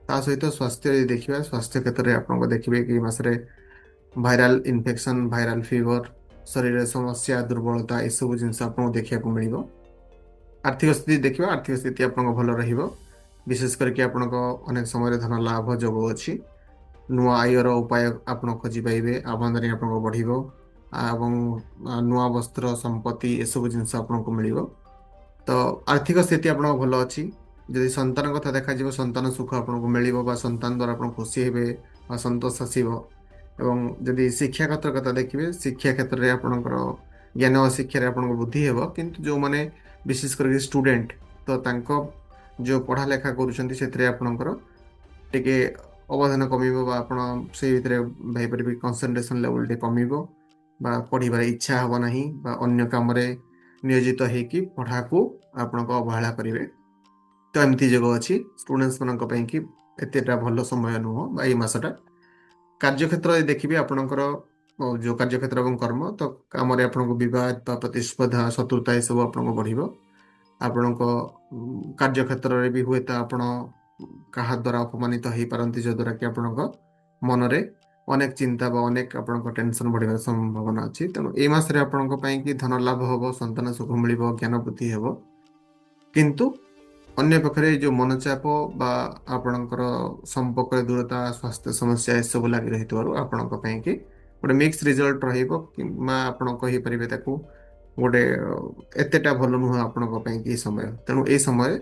ତା ସହିତ ସ୍ୱାସ୍ଥ୍ୟ ଯଦି ଦେଖିବା, ସ୍ୱାସ୍ଥ୍ୟ କ୍ଷେତ୍ରରେ ଆପଣଙ୍କ ଦେଖିବେ କି ଏଇ ମାସରେ ଭାଇରାଲ ଇନଫେକ୍ସନ୍, ଭାଇରାଲ ଫିଭର, ଶରୀରରେ ସମସ୍ୟା, ଦୁର୍ବଳତା ଏସବୁ ଜିନିଷ ଆପଣଙ୍କୁ ଦେଖିବାକୁ ମିଳିବ। ଆର୍ଥିକ ସ୍ଥିତି ଦେଖିବା, ଆର୍ଥିକ ସ୍ଥିତି ଆପଣଙ୍କ ଭଲ ରହିବ। ବିଶେଷ କରିକି ଆପଣଙ୍କ ଅନେକ ସମୟରେ ଧନ ଲାଭ ଯୋଗ ଅଛି, ନୂଆ ଆୟର ଉପାୟ ଆପଣ ଖୋଜି ପାଇବେ, ଆମଦାନୀ ଆପଣଙ୍କ ବଢ଼ିବ ଏବଂ ନୂଆ ବସ୍ତ୍ର ସମ୍ପତ୍ତି ଏସବୁ ଜିନିଷ ଆପଣଙ୍କୁ ମିଳିବ। ତ ଆର୍ଥିକ ସ୍ଥିତି ଆପଣଙ୍କ ଭଲ ଅଛି। ଯଦି ସନ୍ତାନ କଥା ଦେଖାଯିବ ସନ୍ତାନ ସୁଖ ଆପଣଙ୍କୁ ମିଳିବ ବା ସନ୍ତାନ ଦ୍ୱାରା ଆପଣ ଖୁସି ହେବେ ବା ସନ୍ତୋଷ ଆସିବ। ଏବଂ ଯଦି ଶିକ୍ଷାଗତ କଥା ଦେଖିବେ ଶିକ୍ଷା କ୍ଷେତ୍ରରେ ଆପଣଙ୍କର ଜ୍ଞାନ ଓ ଶିକ୍ଷାରେ ଆପଣଙ୍କ ବୃଦ୍ଧି ହେବ, କିନ୍ତୁ ଯେଉଁମାନେ ବିଶେଷ କରିକି ଷ୍ଟୁଡେଣ୍ଟ ତ ତାଙ୍କ ଯେଉଁ ପଢ଼ା ଲେଖା କରୁଛନ୍ତି ସେଥିରେ ଆପଣଙ୍କର ଟିକେ ଅବଦାନ କମିବ ବା ଆପଣ ସେଇ ଭିତରେ ଭାଇପାରିବେ କନସେନ୍ଟ୍ରେସନ୍ ଲେଭେଲ୍ ଟିକେ କମିବ ବା ପଢ଼ିବାର ଇଚ୍ଛା ହେବ ନାହିଁ ବା ଅନ୍ୟ କାମରେ ନିୟୋଜିତ ହେଇକି ପଢ଼ାକୁ ଆପଣଙ୍କ ଅବହେଳା କରିବେ। ତ ଏମିତି ଯୋଗ ଅଛି ଷ୍ଟୁଡେଣ୍ଟସ୍ମାନଙ୍କ ପାଇଁକି ଏତେଟା ଭଲ ସମୟ ନୁହଁ ବା ଏଇ ମାସଟା। କାର୍ଯ୍ୟକ୍ଷେତ୍ରରେ ଦେଖିବେ ଆପଣଙ୍କର ଯେଉଁ କାର୍ଯ୍ୟକ୍ଷେତ୍ର ଏବଂ କର୍ମ ତ କାମରେ ଆପଣଙ୍କୁ ବିବାଦ ବା ପ୍ରତିସ୍ପର୍ଦ୍ଧା ଶତ୍ରୁତା ଏସବୁ ଆପଣଙ୍କୁ ବଢ଼ିବ। ଆପଣଙ୍କ କାର୍ଯ୍ୟକ୍ଷେତ୍ରରେ ବି ହୁଏତ ଆପଣ କାହା ଦ୍ୱାରା ଅପମାନିତ ହେଇପାରନ୍ତି, ଯଦ୍ୱାରା କି ଆପଣଙ୍କ ମନରେ ଅନେକ ଚିନ୍ତା ବା ଅନେକ ଆପଣଙ୍କ ଟେନସନ୍ ବଢ଼ିବାର ସମ୍ଭାବନା ଅଛି। ତେଣୁ ଏଇ ମାସରେ ଆପଣଙ୍କ ପାଇଁ କି ଧନ ଲାଭ ହେବ, ସନ୍ତାନ ସୁଖ ମିଳିବ, ଜ୍ଞାନ ବୃଦ୍ଧି ହେବ। କିନ୍ତୁ ଅନ୍ୟ ପକ୍ଷରେ ଏଇ ଯେଉଁ ମନଚାପ ବା ଆପଣଙ୍କର ସମ୍ପର୍କରେ ଦୂରତା, ସ୍ୱାସ୍ଥ୍ୟ ସମସ୍ୟା ଏସବୁ ଲାଗି ରହିଥିବାରୁ ଆପଣଙ୍କ ପାଇଁ କି ଗୋଟେ ମିକ୍ସ ରିଜଲ୍ଟ ରହିବ, କିମ୍ବା ଆପଣ କହିପାରିବେ ତାକୁ ଗୋଟେ ଏତେଟା ଭଲ ନୁହଁ ଆପଣଙ୍କ ପାଇଁ କି ଏଇ ସମୟ। ତେଣୁ ଏଇ ସମୟରେ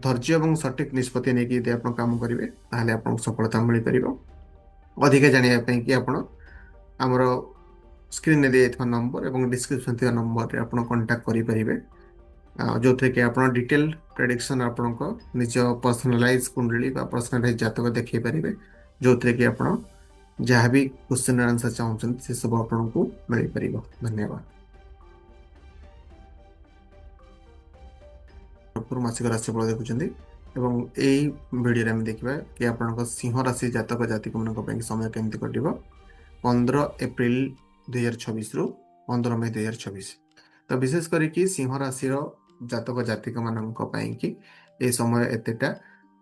ଧୈର୍ଯ୍ୟ ଏବଂ ସଠିକ୍ ନିଷ୍ପତ୍ତି ନେଇକି ଯଦି ଆପଣ କାମ କରିବେ ତାହେଲେ ଆପଣଙ୍କୁ ସଫଳତା ମିଳିପାରିବ। ଅଧିକା ଜାଣିବା ପାଇଁ କି ଆପଣ ଆମର ସ୍କ୍ରିନ୍ରେ ଦିଆଯାଇଥିବା ନମ୍ବର ଏବଂ ଡିସ୍କ୍ରିପ୍ସନ୍ ଥିବା ନମ୍ବରରେ ଆପଣ କଣ୍ଟାକ୍ଟ କରିପାରିବେ, ଯେଉଁଥିରେ କି ଆପଣ ଡିଟେଲ୍ ପ୍ରେଡିକ୍ସନ୍ ଆପଣଙ୍କ ନିଜ ପର୍ସନାଲାଇଜ୍ କୁଣ୍ଡଳୀ ବା ପର୍ସନାଲାଇଜ୍ ଜାତକ ଦେଖାଇ ପାରିବେ, ଯେଉଁଥିରେ କି ଆପଣ ଯାହା ବି କ୍ୱେଶ୍ଚିନ୍ର ଆନ୍ସର ଚାହୁଁଛନ୍ତି ସେସବୁ ଆପଣଙ୍କୁ ମିଳିପାରିବ। ଧନ୍ୟବାଦ। ମାସିକ ରାଶିଫଳ ଦେଖୁଛନ୍ତି ଏବଂ ଏଇ ଭିଡ଼ିଓରେ ଆମେ ଦେଖିବା କି ଆପଣଙ୍କ ସିଂହ ରାଶି ଜାତକ ଜାତିକମାନଙ୍କ ପାଇଁ ସମୟ କେମିତି କଟିବ 15 ଏପ୍ରିଲ 2026ରୁ 15 ମେ 2026। ତ ବିଶେଷ କରିକି ସିଂହ ରାଶିର ଜାତକ ଜାତିକମାନଙ୍କ ପାଇଁ କି ଏ ସମୟ ଏତେଟା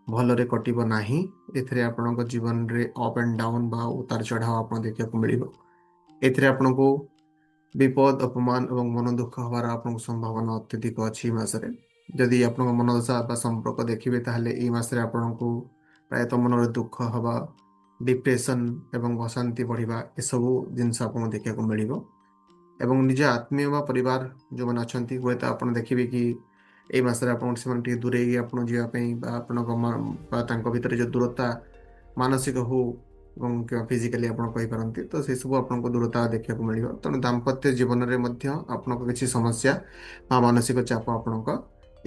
ଭଲରେ କଟିବ ନାହିଁ। ଏଥିରେ ଆପଣଙ୍କ ଜୀବନରେ ଅପ୍ ଆଣ୍ଡ ଡାଉନ୍ ବା ଉତାର ଚଢ଼ାଉ ଆପଣ ଦେଖିବାକୁ ମିଳିବ। ଏଥିରେ ଆପଣଙ୍କୁ ବିପଦ, ଅପମାନ ଏବଂ ମନ ଦୁଃଖ ହେବାର ଆପଣଙ୍କ ସମ୍ଭାବନା ଅତ୍ୟଧିକ ଅଛି ଏ ମାସରେ। ଯଦି ଆପଣଙ୍କ ମନଦଶା ବା ସମ୍ପର୍କ ଦେଖିବେ ତାହେଲେ ଏଇ ମାସରେ ଆପଣଙ୍କୁ ପ୍ରାୟତଃ ମନରେ ଦୁଃଖ ହେବା, ଡିପ୍ରେସନ୍ ଏବଂ ଅଶାନ୍ତି ବଢ଼ିବା ଏସବୁ ଜିନିଷ ଆପଣଙ୍କୁ ଦେଖିବାକୁ ମିଳିବ। ଏବଂ ନିଜ ଆତ୍ମୀୟ ବା ପରିବାର ଯେଉଁମାନେ ଅଛନ୍ତି ହୁଏତ ଆପଣ ଦେଖିବେ କି ଏଇ ମାସରେ ଆପଣ ସେମାନେ ଟିକେ ଦୂରେଇକି ଆପଣ ଯିବା ପାଇଁ ବା ଆପଣଙ୍କ ବା ତାଙ୍କ ଭିତରେ ଯେଉଁ ଦୂରତା ମାନସିକ ହଉ ଏବଂ କିମ୍ବା ଫିଜିକାଲି ଆପଣ କହିପାରନ୍ତି, ତ ସେସବୁ ଆପଣଙ୍କୁ ଦୂରତା ଦେଖିବାକୁ ମିଳିବ। ତେଣୁ ଦାମ୍ପତ୍ୟ ଜୀବନରେ ମଧ୍ୟ ଆପଣଙ୍କ କିଛି ସମସ୍ୟା ବା ମାନସିକ ଚାପ ଆପଣଙ୍କ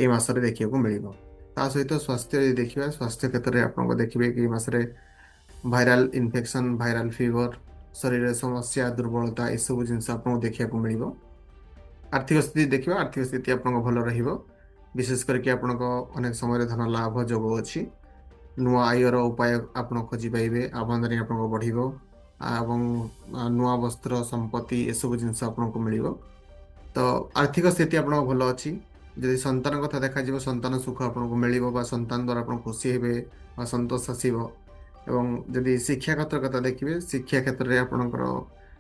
ଏଇ ମାସରେ ଦେଖିବାକୁ ମିଳିବ। ତା ସହିତ ସ୍ୱାସ୍ଥ୍ୟ ଯଦି ଦେଖିବା, ସ୍ୱାସ୍ଥ୍ୟ କ୍ଷେତ୍ରରେ ଆପଣଙ୍କ ଦେଖିବେ କି ଏଇ ମାସରେ ଭାଇରାଲ ଇନଫେକ୍ସନ୍, ଭାଇରାଲ ଫିଭର, ଶରୀରରେ ସମସ୍ୟା, ଦୁର୍ବଳତା ଏସବୁ ଜିନିଷ ଆପଣଙ୍କୁ ଦେଖିବାକୁ ମିଳିବ। ଆର୍ଥିକ ସ୍ଥିତି ଦେଖିବା, ଆର୍ଥିକ ସ୍ଥିତି ଆପଣଙ୍କ ଭଲ ରହିବ। ବିଶେଷ କରିକି ଆପଣଙ୍କ ଅନେକ ସମୟରେ ଧନ ଲାଭ ଯୋଗ ଅଛି। ନୂଆ ଆୟର ଉପାୟ ଆପଣ ଖୋଜି ପାଇବେ, ଆମଦାନୀ ଆପଣଙ୍କ ବଢ଼ିବ ଏବଂ ନୂଆ ବସ୍ତ୍ର, ସମ୍ପତ୍ତି ଏସବୁ ଜିନିଷ ଆପଣଙ୍କୁ ମିଳିବ। ତ ଆର୍ଥିକ ସ୍ଥିତି ଆପଣଙ୍କ ଭଲ ଅଛି। ଯଦି ସନ୍ତାନ କଥା ଦେଖାଯିବ, ସନ୍ତାନ ସୁଖ ଆପଣଙ୍କୁ ମିଳିବ ବା ସନ୍ତାନ ଦ୍ୱାରା ଆପଣ ଖୁସି ହେବେ ବା ସନ୍ତୋଷ ଆସିବ। ଏବଂ ଯଦି ଶିକ୍ଷାଗତ କଥା ଦେଖିବେ, ଶିକ୍ଷା କ୍ଷେତ୍ରରେ ଆପଣଙ୍କର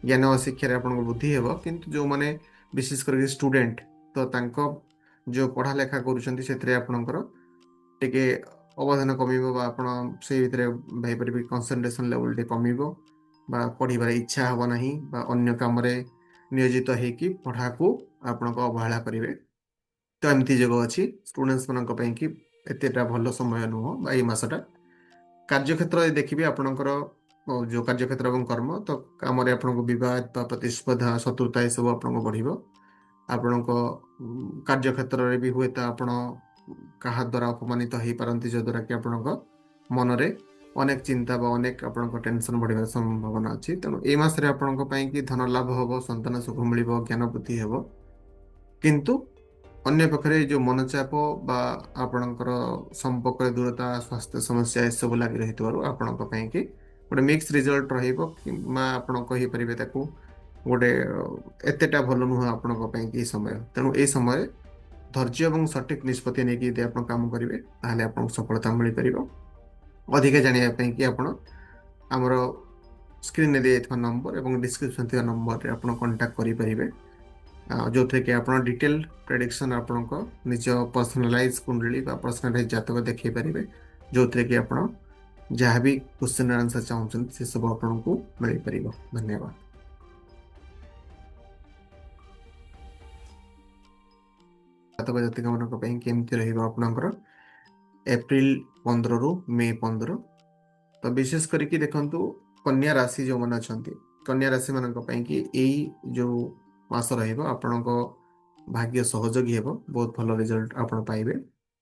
ଜ୍ଞାନ ଓ ଶିକ୍ଷାରେ ଆପଣଙ୍କ ବୃଦ୍ଧି ହେବ। କିନ୍ତୁ ଯେଉଁମାନେ ବିଶେଷ କରିକି ଷ୍ଟୁଡେଣ୍ଟ, ତ ତାଙ୍କ ଯେଉଁ ପଢ଼ା ଲେଖା କରୁଛନ୍ତି ସେଥିରେ ଆପଣଙ୍କର ଟିକେ ଅବଦାନ କମିବ ବା ଆପଣ ସେଇ ଭିତରେ ଭାଇପାରିବେ କନସେନ୍ଟ୍ରେସନ୍ ଲେଭେଲ୍ ଟିକେ କମିବ ବା ପଢ଼ିବାର ଇଚ୍ଛା ହେବ ନାହିଁ ବା ଅନ୍ୟ କାମରେ ନିୟୋଜିତ ହେଇକି ପଢ଼ାକୁ ଆପଣଙ୍କ ଅବହେଳା କରିବେ। ତ ଏମିତି ଯୋଗ ଅଛି। ଷ୍ଟୁଡେଣ୍ଟସ୍ମାନଙ୍କ ପାଇଁ କି ଏତେଟା ଭଲ ସମୟ ନୁହଁ ବା ଏଇ ମାସଟା। କାର୍ଯ୍ୟକ୍ଷେତ୍ରରେ ଦେଖିବେ ଆପଣଙ୍କର ଯେଉଁ କାର୍ଯ୍ୟକ୍ଷେତ୍ର ଏବଂ କର୍ମ, ତ କାମରେ ଆପଣଙ୍କୁ ବିବାଦ ବା ପ୍ରତିସ୍ପର୍ଦ୍ଧା, ଶତ୍ରୁତା ଏସବୁ ଆପଣଙ୍କୁ ବଢ଼ିବ। ଆପଣଙ୍କ କାର୍ଯ୍ୟକ୍ଷେତ୍ରରେ ବି ହୁଏତ ଆପଣ କାହା ଦ୍ୱାରା ଅପମାନିତ ହେଇପାରନ୍ତି, ଯଦ୍ୱାରା କି ଆପଣଙ୍କ ମନରେ ଅନେକ ଚିନ୍ତା ବା ଅନେକ ଆପଣଙ୍କ ଟେନସନ୍ ବଢ଼ିବାର ସମ୍ଭାବନା ଅଛି। ତେଣୁ ଏଇ ମାସରେ ଆପଣଙ୍କ ପାଇଁ କି ଧନ ଲାଭ ହେବ, ସନ୍ତାନ ସୁଖ ମିଳିବ, ଜ୍ଞାନ ବୃଦ୍ଧି ହେବ। କିନ୍ତୁ ଅନ୍ୟ ପକ୍ଷରେ ଏଇ ଯେଉଁ ମନଚାପ ବା ଆପଣଙ୍କର ସମ୍ପର୍କରେ ଦୂରତା, ସ୍ୱାସ୍ଥ୍ୟ ସମସ୍ୟା ଏସବୁ ଲାଗି ରହିଥିବାରୁ ଆପଣଙ୍କ ପାଇଁ କି ଗୋଟେ ମିକ୍ସ ରିଜଲ୍ଟ ରହିବ, କିମ୍ବା ଆପଣ କହିପାରିବେ ତାକୁ ଗୋଟେ ଏତେଟା ଭଲ ନୁହଁ ଆପଣଙ୍କ ପାଇଁ କି ଏଇ ସମୟ। ତେଣୁ ଏଇ ସମୟରେ ଧୈର୍ଯ୍ୟ ଏବଂ ସଠିକ୍ ନିଷ୍ପତ୍ତି ନେଇକି ଯଦି ଆପଣ କାମ କରିବେ ତାହେଲେ ଆପଣଙ୍କୁ ସଫଳତା ମିଳିପାରିବ। ଅଧିକା ଜାଣିବା ପାଇଁ କି ଆପଣ ଆମର ସ୍କ୍ରିନ୍ରେ ଦିଆଯାଇଥିବା ନମ୍ବର ଏବଂ ଡିସ୍କ୍ରିପ୍ସନ୍ ଥିବା ନମ୍ବରରେ ଆପଣ କଣ୍ଟାକ୍ଟ କରିପାରିବେ, ଯେଉଁଥିରେ କି ଆପଣ ଡିଟେଲ୍ ପ୍ରେଡିକ୍ସନ୍ ଆପଣଙ୍କ ନିଜ ପର୍ସନାଲାଇଜ୍ କୁଣ୍ଡଳୀ ବା ପର୍ସନାଲାଇଜ୍ ଜାତକ ଦେଖାଇ ପାରିବେ, ଯେଉଁଥିରେ କି ଆପଣ ଯାହା ବି କ୍ୱେଶ୍ଚିନ୍ର ଆନ୍ସର ଚାହୁଁଛନ୍ତି ସେସବୁ ଆପଣଙ୍କୁ ମିଳିପାରିବ। ଧନ୍ୟବାଦ। ଜାତକ ଜାତିକାମାନଙ୍କ ପାଇଁ କେମିତି ରହିବ ଆପଣଙ୍କର ଏପ୍ରିଲ 15ରୁ ମେ 15। ତ ବିଶେଷ କରିକି ଦେଖନ୍ତୁ, କନ୍ୟା ରାଶି ଯେଉଁମାନେ ଅଛନ୍ତି, କନ୍ୟା ରାଶିମାନଙ୍କ ପାଇଁ କି ଏଇ ଯେଉଁ ମାସ ରହିବ ଆପଣଙ୍କ ଭାଗ୍ୟ ସହଯୋଗୀ ହେବ, ବହୁତ ଭଲ ରେଜଲ୍ଟ ଆପଣ ପାଇବେ।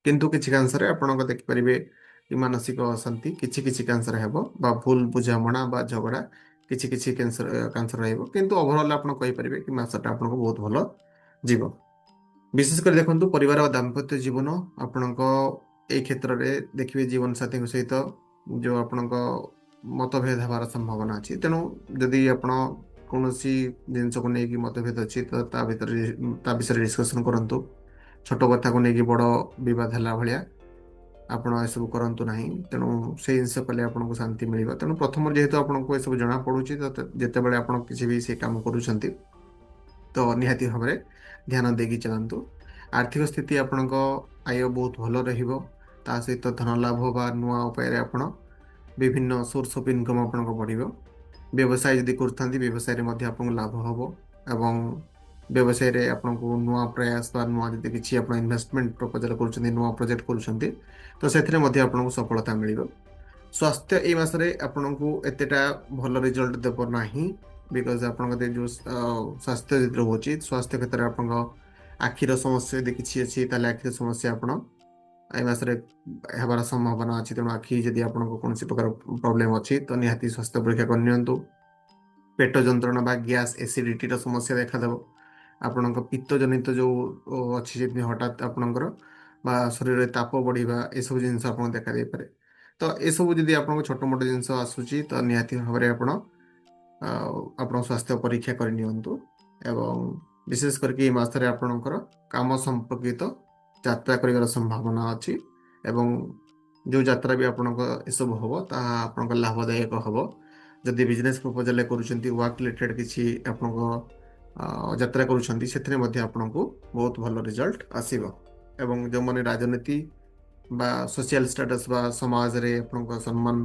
କିନ୍ତୁ କିଛି କାଂଶରେ ଆପଣଙ୍କ ଦେଖିପାରିବେ କି ମାନସିକ ଅଶାନ୍ତି କିଛି କିଛି କାଂଶରେ ହେବ ବା ଭୁଲ ବୁଝାମଣା ବା ଝଗଡ଼ା କିଛି କିଛି କାଂଶରେ ରହିବ। କିନ୍ତୁ ଓଭରଅଲ୍ ଆପଣ କହିପାରିବେ କି ମାସଟା ଆପଣଙ୍କୁ ବହୁତ ଭଲ ଯିବ। ବିଶେଷ କରି ଦେଖନ୍ତୁ, ପରିବାର ଓ ଦାମ୍ପତ୍ୟ ଜୀବନ ଆପଣଙ୍କ ଏଇ କ୍ଷେତ୍ରରେ ଦେଖିବେ ଜୀବନସାଥୀଙ୍କ ସହିତ ଯେଉଁ ଆପଣଙ୍କ ମତଭେଦ ହେବାର ସମ୍ଭାବନା ଅଛି। ତେଣୁ ଯଦି ଆପଣ କୌଣସି ଜିନିଷକୁ ନେଇକି ମତଭେଦ ଅଛି ତ ତା ବିଷୟରେ ଡିସ୍କସନ୍ କରନ୍ତୁ। ଛୋଟ କଥାକୁ ନେଇକି ବଡ଼ ବିବାଦ ହେଲା ଭଳିଆ ଆପଣ ଏସବୁ କରନ୍ତୁ ନାହିଁ। ତେଣୁ ସେଇ ଜିନିଷ କଲେ ଆପଣଙ୍କୁ ଶାନ୍ତି ମିଳିବ। ତେଣୁ ପ୍ରଥମରୁ ଯେହେତୁ ଆପଣଙ୍କୁ ଏସବୁ ଜଣାପଡ଼ୁଛି, ତ ଯେତେବେଳେ ଆପଣ କିଛି ବି ସେ କାମ କରୁଛନ୍ତି ତ ନିହାତି ଭାବରେ ଧ୍ୟାନ ଦେଇକି ଚଳାନ୍ତୁ। ଆର୍ଥିକ ସ୍ଥିତି ଆପଣଙ୍କ ଆୟ ବହୁତ ଭଲ ରହିବ। ତା ସହିତ ଧନ ଲାଭ ବା ନୂଆ ଉପାୟରେ ଆପଣ ବିଭିନ୍ନ ସୋର୍ସ ଅଫ୍ ଇନକମ୍ ଆପଣଙ୍କ ବଢ଼ିବ। ବ୍ୟବସାୟ ଯଦି କରୁଥାନ୍ତି, ବ୍ୟବସାୟରେ ମଧ୍ୟ ଆପଣଙ୍କୁ ଲାଭ ହେବ ଏବଂ ବ୍ୟବସାୟରେ ଆପଣଙ୍କୁ ନୂଆ ପ୍ରୟାସ ବା ନୂଆ ଯଦି କିଛି ଆପଣ ଇନଭେଷ୍ଟମେଣ୍ଟ ପ୍ରପୋଜାଲ କରୁଛନ୍ତି, ନୂଆ ପ୍ରୋଜେକ୍ଟ କରୁଛନ୍ତି, ତ ସେଥିରେ ମଧ୍ୟ ଆପଣଙ୍କୁ ସଫଳତା ମିଳିବ। ସ୍ୱାସ୍ଥ୍ୟ ଏଇ ମାସରେ ଆପଣଙ୍କୁ ଏତେଟା ଭଲ ରେଜଲ୍ଟ ଦେବ ନାହିଁ, ବିକଜ ଆପଣଙ୍କ ଯେଉଁ ସ୍ୱାସ୍ଥ୍ୟ ଯଦି ରହୁଛି, ସ୍ୱାସ୍ଥ୍ୟ କ୍ଷେତ୍ରରେ ଆପଣଙ୍କ ଆଖିର ସମସ୍ୟା ଯଦି କିଛି ଅଛି, ତାହେଲେ ଆଖିର ସମସ୍ୟା ଆପଣ ଏ ମାସରେ ହେବାର ସମ୍ଭାବନା ଅଛି। ତେଣୁ ଆଖି ଯଦି ଆପଣଙ୍କ କୌଣସି ପ୍ରକାର ପ୍ରୋବ୍ଲେମ୍ ଅଛି, ତ ନିହାତି ସ୍ୱାସ୍ଥ୍ୟ ପରୀକ୍ଷା କରିନିଅନ୍ତୁ। ପେଟ ଯନ୍ତ୍ରଣା ବା ଗ୍ୟାସ୍ ଏସିଡିଟିର ସମସ୍ୟା ଦେଖାଦେବ। ଆପଣଙ୍କ ପିତ୍ତ ଜନିତ ଯେଉଁ ଅଛି, ଯେମିତି ହଠାତ୍ ଆପଣଙ୍କର ବା ଶରୀରରେ ତାପ ବଢ଼ିବା, ଏସବୁ ଜିନିଷ ଆପଣଙ୍କୁ ଦେଖାଦେଇପାରେ। ତ ଏସବୁ ଯଦି ଆପଣଙ୍କ ଛୋଟ ମୋଟ ଜିନିଷ ଆସୁଛି, ତ ନିହାତି ଭାବରେ ଆପଣ ସ୍ୱାସ୍ଥ୍ୟ ପରୀକ୍ଷା କରିନିଅନ୍ତୁ। ଏବଂ ବିଶେଷ କରିକି ଏ ମାସରେ ଆପଣଙ୍କର କାମ ସମ୍ପର୍କିତ ଯାତ୍ରା କରିବାର ସମ୍ଭାବନା ଅଛି ଏବଂ ଯେଉଁ ଯାତ୍ରା ବି ଆପଣଙ୍କ ଏସବୁ ହେବ, ତାହା ଆପଣଙ୍କ ଲାଭଦାୟକ ହେବ। ଯଦି ବିଜନେସ୍ ପ୍ରପୋଜାଲରେ କରୁଛନ୍ତି, ୱାର୍କ ରିଲେଟେଡ୍ କିଛି ଆପଣଙ୍କ ଯାତ୍ରା କରୁଛନ୍ତି, ସେଥିରେ ମଧ୍ୟ ଆପଣଙ୍କୁ ବହୁତ ଭଲ ରେଜଲ୍ଟ ଆସିବ। ଏବଂ ଯେଉଁମାନେ ରାଜନୀତି ବା ସୋସିଆଲ ଷ୍ଟାଟସ୍ ବା ସମାଜରେ ଆପଣଙ୍କ ସମ୍ମାନ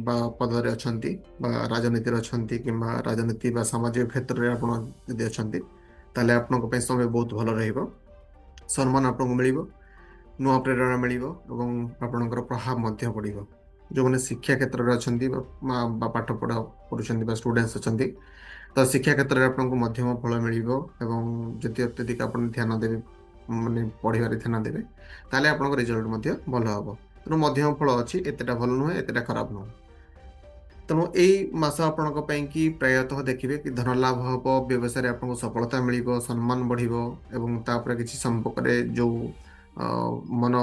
ବା ପଦରେ ଅଛନ୍ତି ବା ରାଜନୀତିରେ ଅଛନ୍ତି, କିମ୍ବା ରାଜନୀତି ବା ସାମାଜିକ କ୍ଷେତ୍ରରେ ଆପଣ ଯଦି ଅଛନ୍ତି, ତାହେଲେ ଆପଣଙ୍କ ପାଇଁ ସମୟ ବହୁତ ଭଲ ରହିବ। ସମ୍ମାନ ଆପଣଙ୍କୁ ମିଳିବ, ନୂଆ ପ୍ରେରଣା ମିଳିବ ଏବଂ ଆପଣଙ୍କର ପ୍ରଭାବ ମଧ୍ୟ ବଢ଼ିବ। ଯେଉଁମାନେ ଶିକ୍ଷା କ୍ଷେତ୍ରରେ ଅଛନ୍ତି ବା ପାଠ ପଢ଼ା କରୁଛନ୍ତି ବା ଷ୍ଟୁଡେଣ୍ଟସ୍ ଅଛନ୍ତି, ତ ଶିକ୍ଷା କ୍ଷେତ୍ରରେ ଆପଣଙ୍କୁ ମଧ୍ୟମ ଫଳ ମିଳିବ ଏବଂ ଯଦି ଅତ୍ୟଧିକ ଆପଣ ଧ୍ୟାନ ଦେବେ, ମାନେ ପଢ଼ିବାରେ ଧ୍ୟାନ ଦେବେ, ତାହେଲେ ଆପଣଙ୍କ ରେଜଲ୍ଟ ମଧ୍ୟ ଭଲ ହେବ। ତେଣୁ ମଧ୍ୟମ ଫଳ ଅଛି, ଏତେଟା ଭଲ ନୁହେଁ, ଏତେଟା ଖରାପ ନୁହେଁ। ତେଣୁ ଏଇ ମାସ ଆପଣଙ୍କ ପାଇଁ କି ପ୍ରାୟତଃ ଦେଖିବେ କି ଧନ ଲାଭ ହେବ, ବ୍ୟବସାୟରେ ଆପଣଙ୍କୁ ସଫଳତା ମିଳିବ, ସମ୍ମାନ ବଢ଼ିବ ଏବଂ ତାପରେ କିଛି ସମ୍ପର୍କରେ ଯେଉଁ ମନ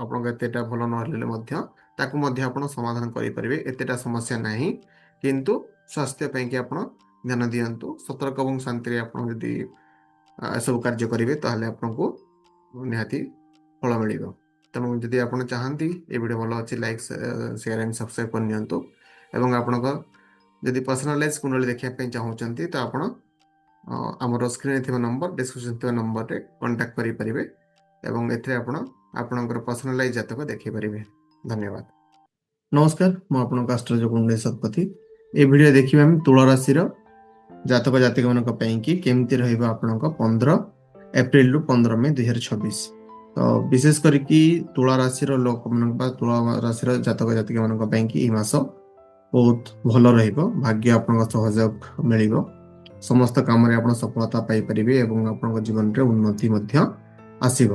ଆପଣଙ୍କ ଏତେଟା ଭଲ ନହେଲେ ମଧ୍ୟ ତାକୁ ମଧ୍ୟ ଆପଣ ସମାଧାନ କରିପାରିବେ। ଏତେଟା ସମସ୍ୟା ନାହିଁ, କିନ୍ତୁ ସ୍ୱାସ୍ଥ୍ୟ ପାଇଁକି ଆପଣ ଧ୍ୟାନ ଦିଅନ୍ତୁ। ସତର୍କ ଏବଂ ଶାନ୍ତିରେ ଆପଣ ଯଦି ଏସବୁ କାର୍ଯ୍ୟ କରିବେ, ତାହେଲେ ଆପଣଙ୍କୁ ନିହାତି ଫଳ ମିଳିବ। ତେଣୁ ଯଦି ଆପଣ ଚାହାନ୍ତି ଏ ଭିଡ଼ିଓ ଭଲ ଅଛି, ଲାଇକ୍ ସେୟାର ଆଣ୍ଡ ସବସ୍କ୍ରାଇବ୍ କରିନିଅନ୍ତୁ। ଏବଂ ଆପଣଙ୍କ ଯଦି ପର୍ସନାଲାଇଜ୍ କୁଣ୍ଡଳୀ ଦେଖିବା ପାଇଁ ଚାହୁଁଛନ୍ତି, ତ ଆପଣ ଆମର ସ୍କ୍ରିନ୍ରେ ଥିବା ନମ୍ବର, ଡିସ୍କ୍ରିପ୍ସନ୍ ଥିବା ନମ୍ବରରେ କଣ୍ଟାକ୍ଟ କରିପାରିବେ ଏବଂ ଏଥିରେ ଆପଣ ଆପଣଙ୍କର ପର୍ସନାଲାଇଜ୍ ଜାତକ ଦେଖିପାରିବେ। ଧନ୍ୟବାଦ। ନମସ୍କାର, ମୁଁ ଆପଣଙ୍କ ଆଷ୍ଟ୍ରୋଲଜର କୁଣ୍ଡଳୀ ଶତପଥୀ। ଏ ଭିଡ଼ିଓ ଦେଖିବା ଆମେ ତୁଳା ରାଶିର ଜାତକ ଜାତିକାମାନଙ୍କ ପାଇଁକି କେମିତି ରହିବ ଆପଣଙ୍କ 15 ଏପ୍ରିଲରୁ 15 ମେ 2026। ତ ବିଶେଷ କରିକି ତୁଳା ରାଶିର ଲୋକମାନଙ୍କ ବା ତୁଳା ରାଶିର ଜାତକ ଜାତିକାମାନଙ୍କ ପାଇଁକି ଏହି ମାସ ବହୁତ ଭଲ ରହିବ। ଭାଗ୍ୟ ଆପଣଙ୍କ ସହଯୋଗ ମିଳିବ, ସମସ୍ତ କାମରେ ଆପଣ ସଫଳତା ପାଇପାରିବେ ଏବଂ ଆପଣଙ୍କ ଜୀବନରେ ଉନ୍ନତି ମଧ୍ୟ ଆସିବ।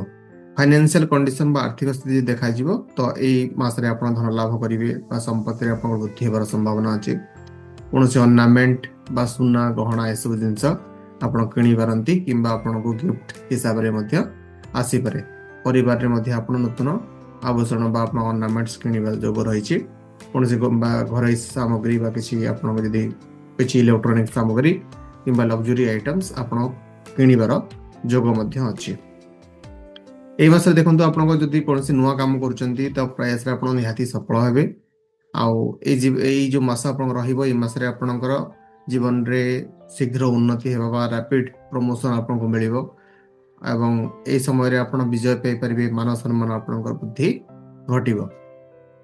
ଫାଇନାନ୍ସିଆଲ କଣ୍ଡିସନ ବା ଆର୍ଥିକ ସ୍ଥିତି ଦେଖାଯିବ, ତ ଏଇ ମାସରେ ଆପଣ ଧନ ଲାଭ କରିବେ ବା ସମ୍ପତ୍ତିରେ ଆପଣଙ୍କର ବୃଦ୍ଧି ହେବାର ସମ୍ଭାବନା ଅଛି। କୌଣସି ଅର୍ଣ୍ଣାମେଣ୍ଟ ବା ସୁନା ଗହଣା ଏସବୁ ଜିନିଷ ଆପଣ କିଣିପାରନ୍ତି କିମ୍ବା ଆପଣଙ୍କୁ ଗିଫ୍ଟ ହିସାବରେ ମଧ୍ୟ ଆସିପାରେ। ପରିବାରରେ ମଧ୍ୟ ଆପଣ ନୂତନ ଆଭୂଷଣ ବା ଆପଣ ଅର୍ଣ୍ଣାମେଣ୍ଟସ୍ କିଣିବାର ଯୋଗ ରହିଛି। କୌଣସି ଘରୋଇ ସାମଗ୍ରୀ ବା କିଛି ଆପଣଙ୍କ ଯଦି କିଛି ଇଲେକ୍ଟ୍ରୋନିକ୍ ସାମଗ୍ରୀ କିମ୍ବା ଲକ୍ଜୁରୀ ଆଇଟମ୍ସ ଆପଣ କିଣିବାର ଯୋଗ ମଧ୍ୟ ଅଛି। এই ମାସରେ ଦେଖନ୍ତୁ, ଆପଣଙ୍କ ଯଦି କୌଣସି ନୂଆ କାମ କରୁଛନ୍ତି, ତ ପ୍ରୟାସରେ ଆପଣ ନିହାତି ସଫଳ ହେବେ। ଆଉ ଏଇ ଯେଉଁ ମାସ ଆପଣଙ୍କ ରହିବ, ଏଇ ମାସରେ ଆପଣଙ୍କର ଜୀବନରେ ଶୀଘ୍ର ଉନ୍ନତି ହେବା ବା ରାପିଡ ପ୍ରମୋସନ ଆପଣଙ୍କୁ ମିଳିବ ଏବଂ এই ସମୟରେ ଆପଣ ବିଜୟ ପାଇପାରିବେ। ମାନ ସମ୍ମାନ ଆପଣଙ୍କର ବୃଦ୍ଧି ଘଟିବ।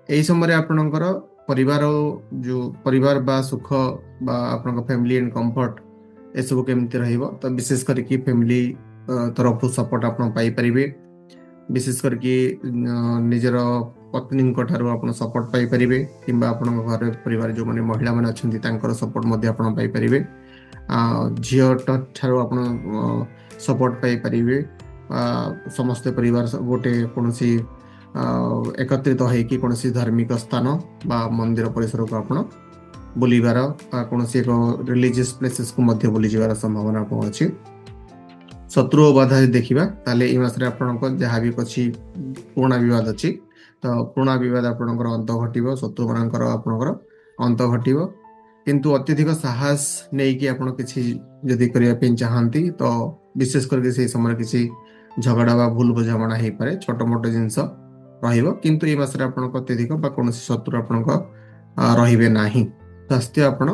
এই ସମୟରେ ଆପଣଙ୍କର ପରିବାର ବା ସୁଖ ବା ଆପଣଙ୍କ ଫ୍ୟାମିଲି ଆଣ୍ଡ କମ୍ଫର୍ଟ ଏସବୁ କେମିତି ରହିବ, ତ ବିଶେଷ କରିକି ଫ୍ୟାମିଲି ତରଫରୁ ସପୋର୍ଟ ଆପଣ ପାଇପାରିବେ। ବିଶେଷ କରିକି ନିଜର ପତ୍ନୀଙ୍କ ଠାରୁ ଆପଣ ସପୋର୍ଟ ପାଇପାରିବେ କିମ୍ବା ଆପଣଙ୍କ ଘରେ ପରିବାର ଯେଉଁମାନେ ମହିଳାମାନେ ଅଛନ୍ତି, ତାଙ୍କର ସପୋର୍ଟ ମଧ୍ୟ ଆପଣ ପାଇପାରିବେ। ଝିଅଟା ଠାରୁ ଆପଣ ସପୋର୍ଟ ପାଇପାରିବେ। ସମସ୍ତେ ପରିବାର ଗୋଟେ କୌଣସି ଏକତ୍ରିତ ହୋଇକି କୌଣସି ଧାର୍ମିକ ସ୍ଥାନ ବା ମନ୍ଦିର ପରିସରକୁ ଆପଣ ବୁଲିବାର ବା କୌଣସି ଏକ ରିଲିଜିୟସ୍ ପ୍ଲେସେସକୁ ମଧ୍ୟ ବୁଲିଯିବାର ସମ୍ଭାବନା ଆପଣଙ୍କ ଅଛି। ଶତ୍ରୁ ଓ ବାଧା ଯଦି ଦେଖିବା, ତାହେଲେ ଏଇ ମାସରେ ଆପଣଙ୍କ ଯାହା ବି କିଛି ପୁରୁଣା ବିବାଦ ଅଛି, ତ ପୁରୁଣା ବିବାଦ ଆପଣଙ୍କର ଅନ୍ତ ଘଟିବ, ଶତ୍ରୁମାନଙ୍କର ଆପଣଙ୍କର ଅନ୍ତ ଘଟିବ। କିନ୍ତୁ ଅତ୍ୟଧିକ ସାହସ ନେଇକି ଆପଣ କିଛି ଯଦି କରିବା ପାଇଁ ଚାହାନ୍ତି, ତ विशेष करके से समय किसी झगड़ा बा भूल बुझामणा हो पारे छोट मोट जिनस रहिबो किंतु ए मासरे आपनको अत्यधिक बा कोनोसी शत्रु आपनको रहिबे नाही स्वास्थ्य आपण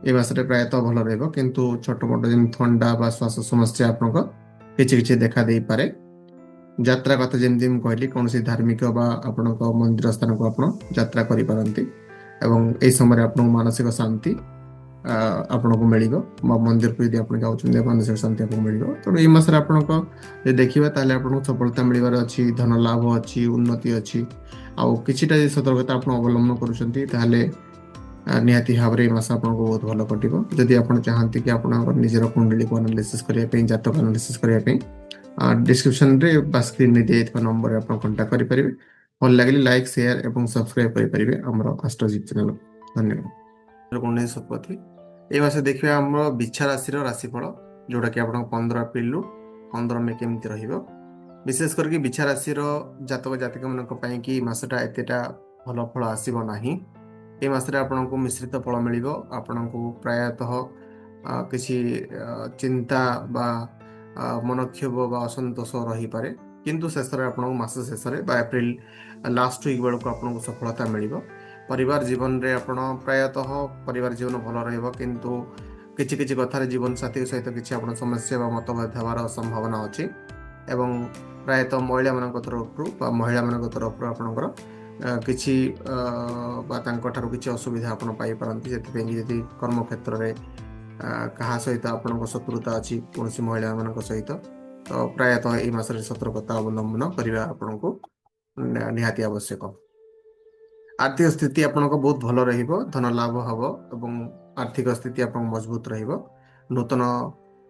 ए मासरे प्रायतः भल रहइबो किंतु छोट मोट जिन ठंडा बा श्वास समस्या आपनको किछि किछि देखा देई पारे यात्रा कथा जेमती मु कहली कोनोसी धार्मिक बा आपनको मंदिर स्थान को आपण यात्रा करि पारंती एवं ए समय आपनको मानसिक शांति आपको मिल मंदिर को यदि आप जाऊँ मानसिक शांति आपको मिल तेणु ये मसरे आपको देखा ताल आपको सफलता मिलबार अच्छी धन लाभ अच्छी उन्नति अच्छी आउ किछिटा सतर्कता आप अवलंबन करुँच निहाती भाव में मास आपको बहुत भल कटो जदि आप चाहती कि आप निजर कुंडली को एनालिसिस करने जातक एनालिसिस करने डिस्क्रिप्शन रे बा स्क्रीन रे दिया नंबर आप कांटेक्ट करेंगे भल लगे लाइक शेयर और सब्सक्राइब करेंगे आमर एस्ट्रोलॉजी चैनल धन्यवाद कुंडली शतपथी ए मास देखिए आम बिछा राशि राशिफल जोटा कि आप 15 एप्रिल रु 15 मे केमती रहिबो विशेष करके बिछा राशि जातक जातिका मान कि मासटा एतेटा भल फल आसीबो नाही ए मासरे आपनको मिश्रित फल मिलिबो आपनको प्रायतः किसी चिंता बा मनक्षोभ बा असंतोष रही पारे किंतु शेष आपनको मास शेष बा एप्रिल लास्ट वीक बेलू आपनको सफलता मिलिबो परिवार जीवन रे आपण प्रायतः परिवार जीवन भल रहिबो किंतु किछि किछि कथार जीवन साथी सहित किछि आपण समस्या बा मतभेद होवार संभावना अछि एवं प्रायतः महिला मानक तरफरु बा महिला मानक तरफरु आपणकर किछि बा तांको ठारु किछि असुविधा आपण पाई परंती जेति पेंगी यदि कर्म क्षेत्र रे कहा सहित आपणको शत्रुता अछि कोनसी महिला मानक सहित तो प्रायतः एई मासरे सतर्कता अवलंबन करिवा आपणको निहाती आवश्यक आर्थिक स्थिति आपनको बहुत भल रहिबो धन लाभ हबो एवं आर्थिक स्थिति आपन मजबूत रहिबो नूतन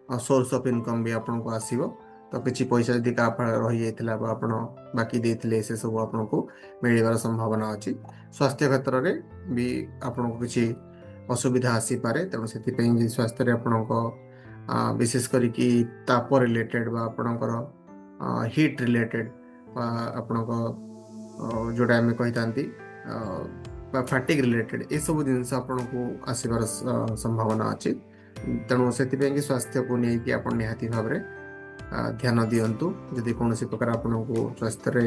सोर्स ऑफ इनकम भी आपनको आसीबो तो किछि पैसा यदि का रही जाइथिला बा आपण बाकी देथिले से सब आपनको मिलिबार संभावना अछि स्वास्थ्य क्षेत्र रे भी आपनको किछि असुविधा आसी पारे तेणु सेति पें स्वास्थ्य रे आपनको विशेष करी कि ताप रिलेटेड बा आपणकर हीट रिलेटेड बा आपणको जोटा आमे कहितांती फैटिक रिलेटेड ये सब जिन आपको आसबार संभावना अच्छी तेणु से स्वास्थ्य को लेकिन आप निहाती भाव में ध्यान दिंतु जदि कौन प्रकार आपको स्वास्थ्य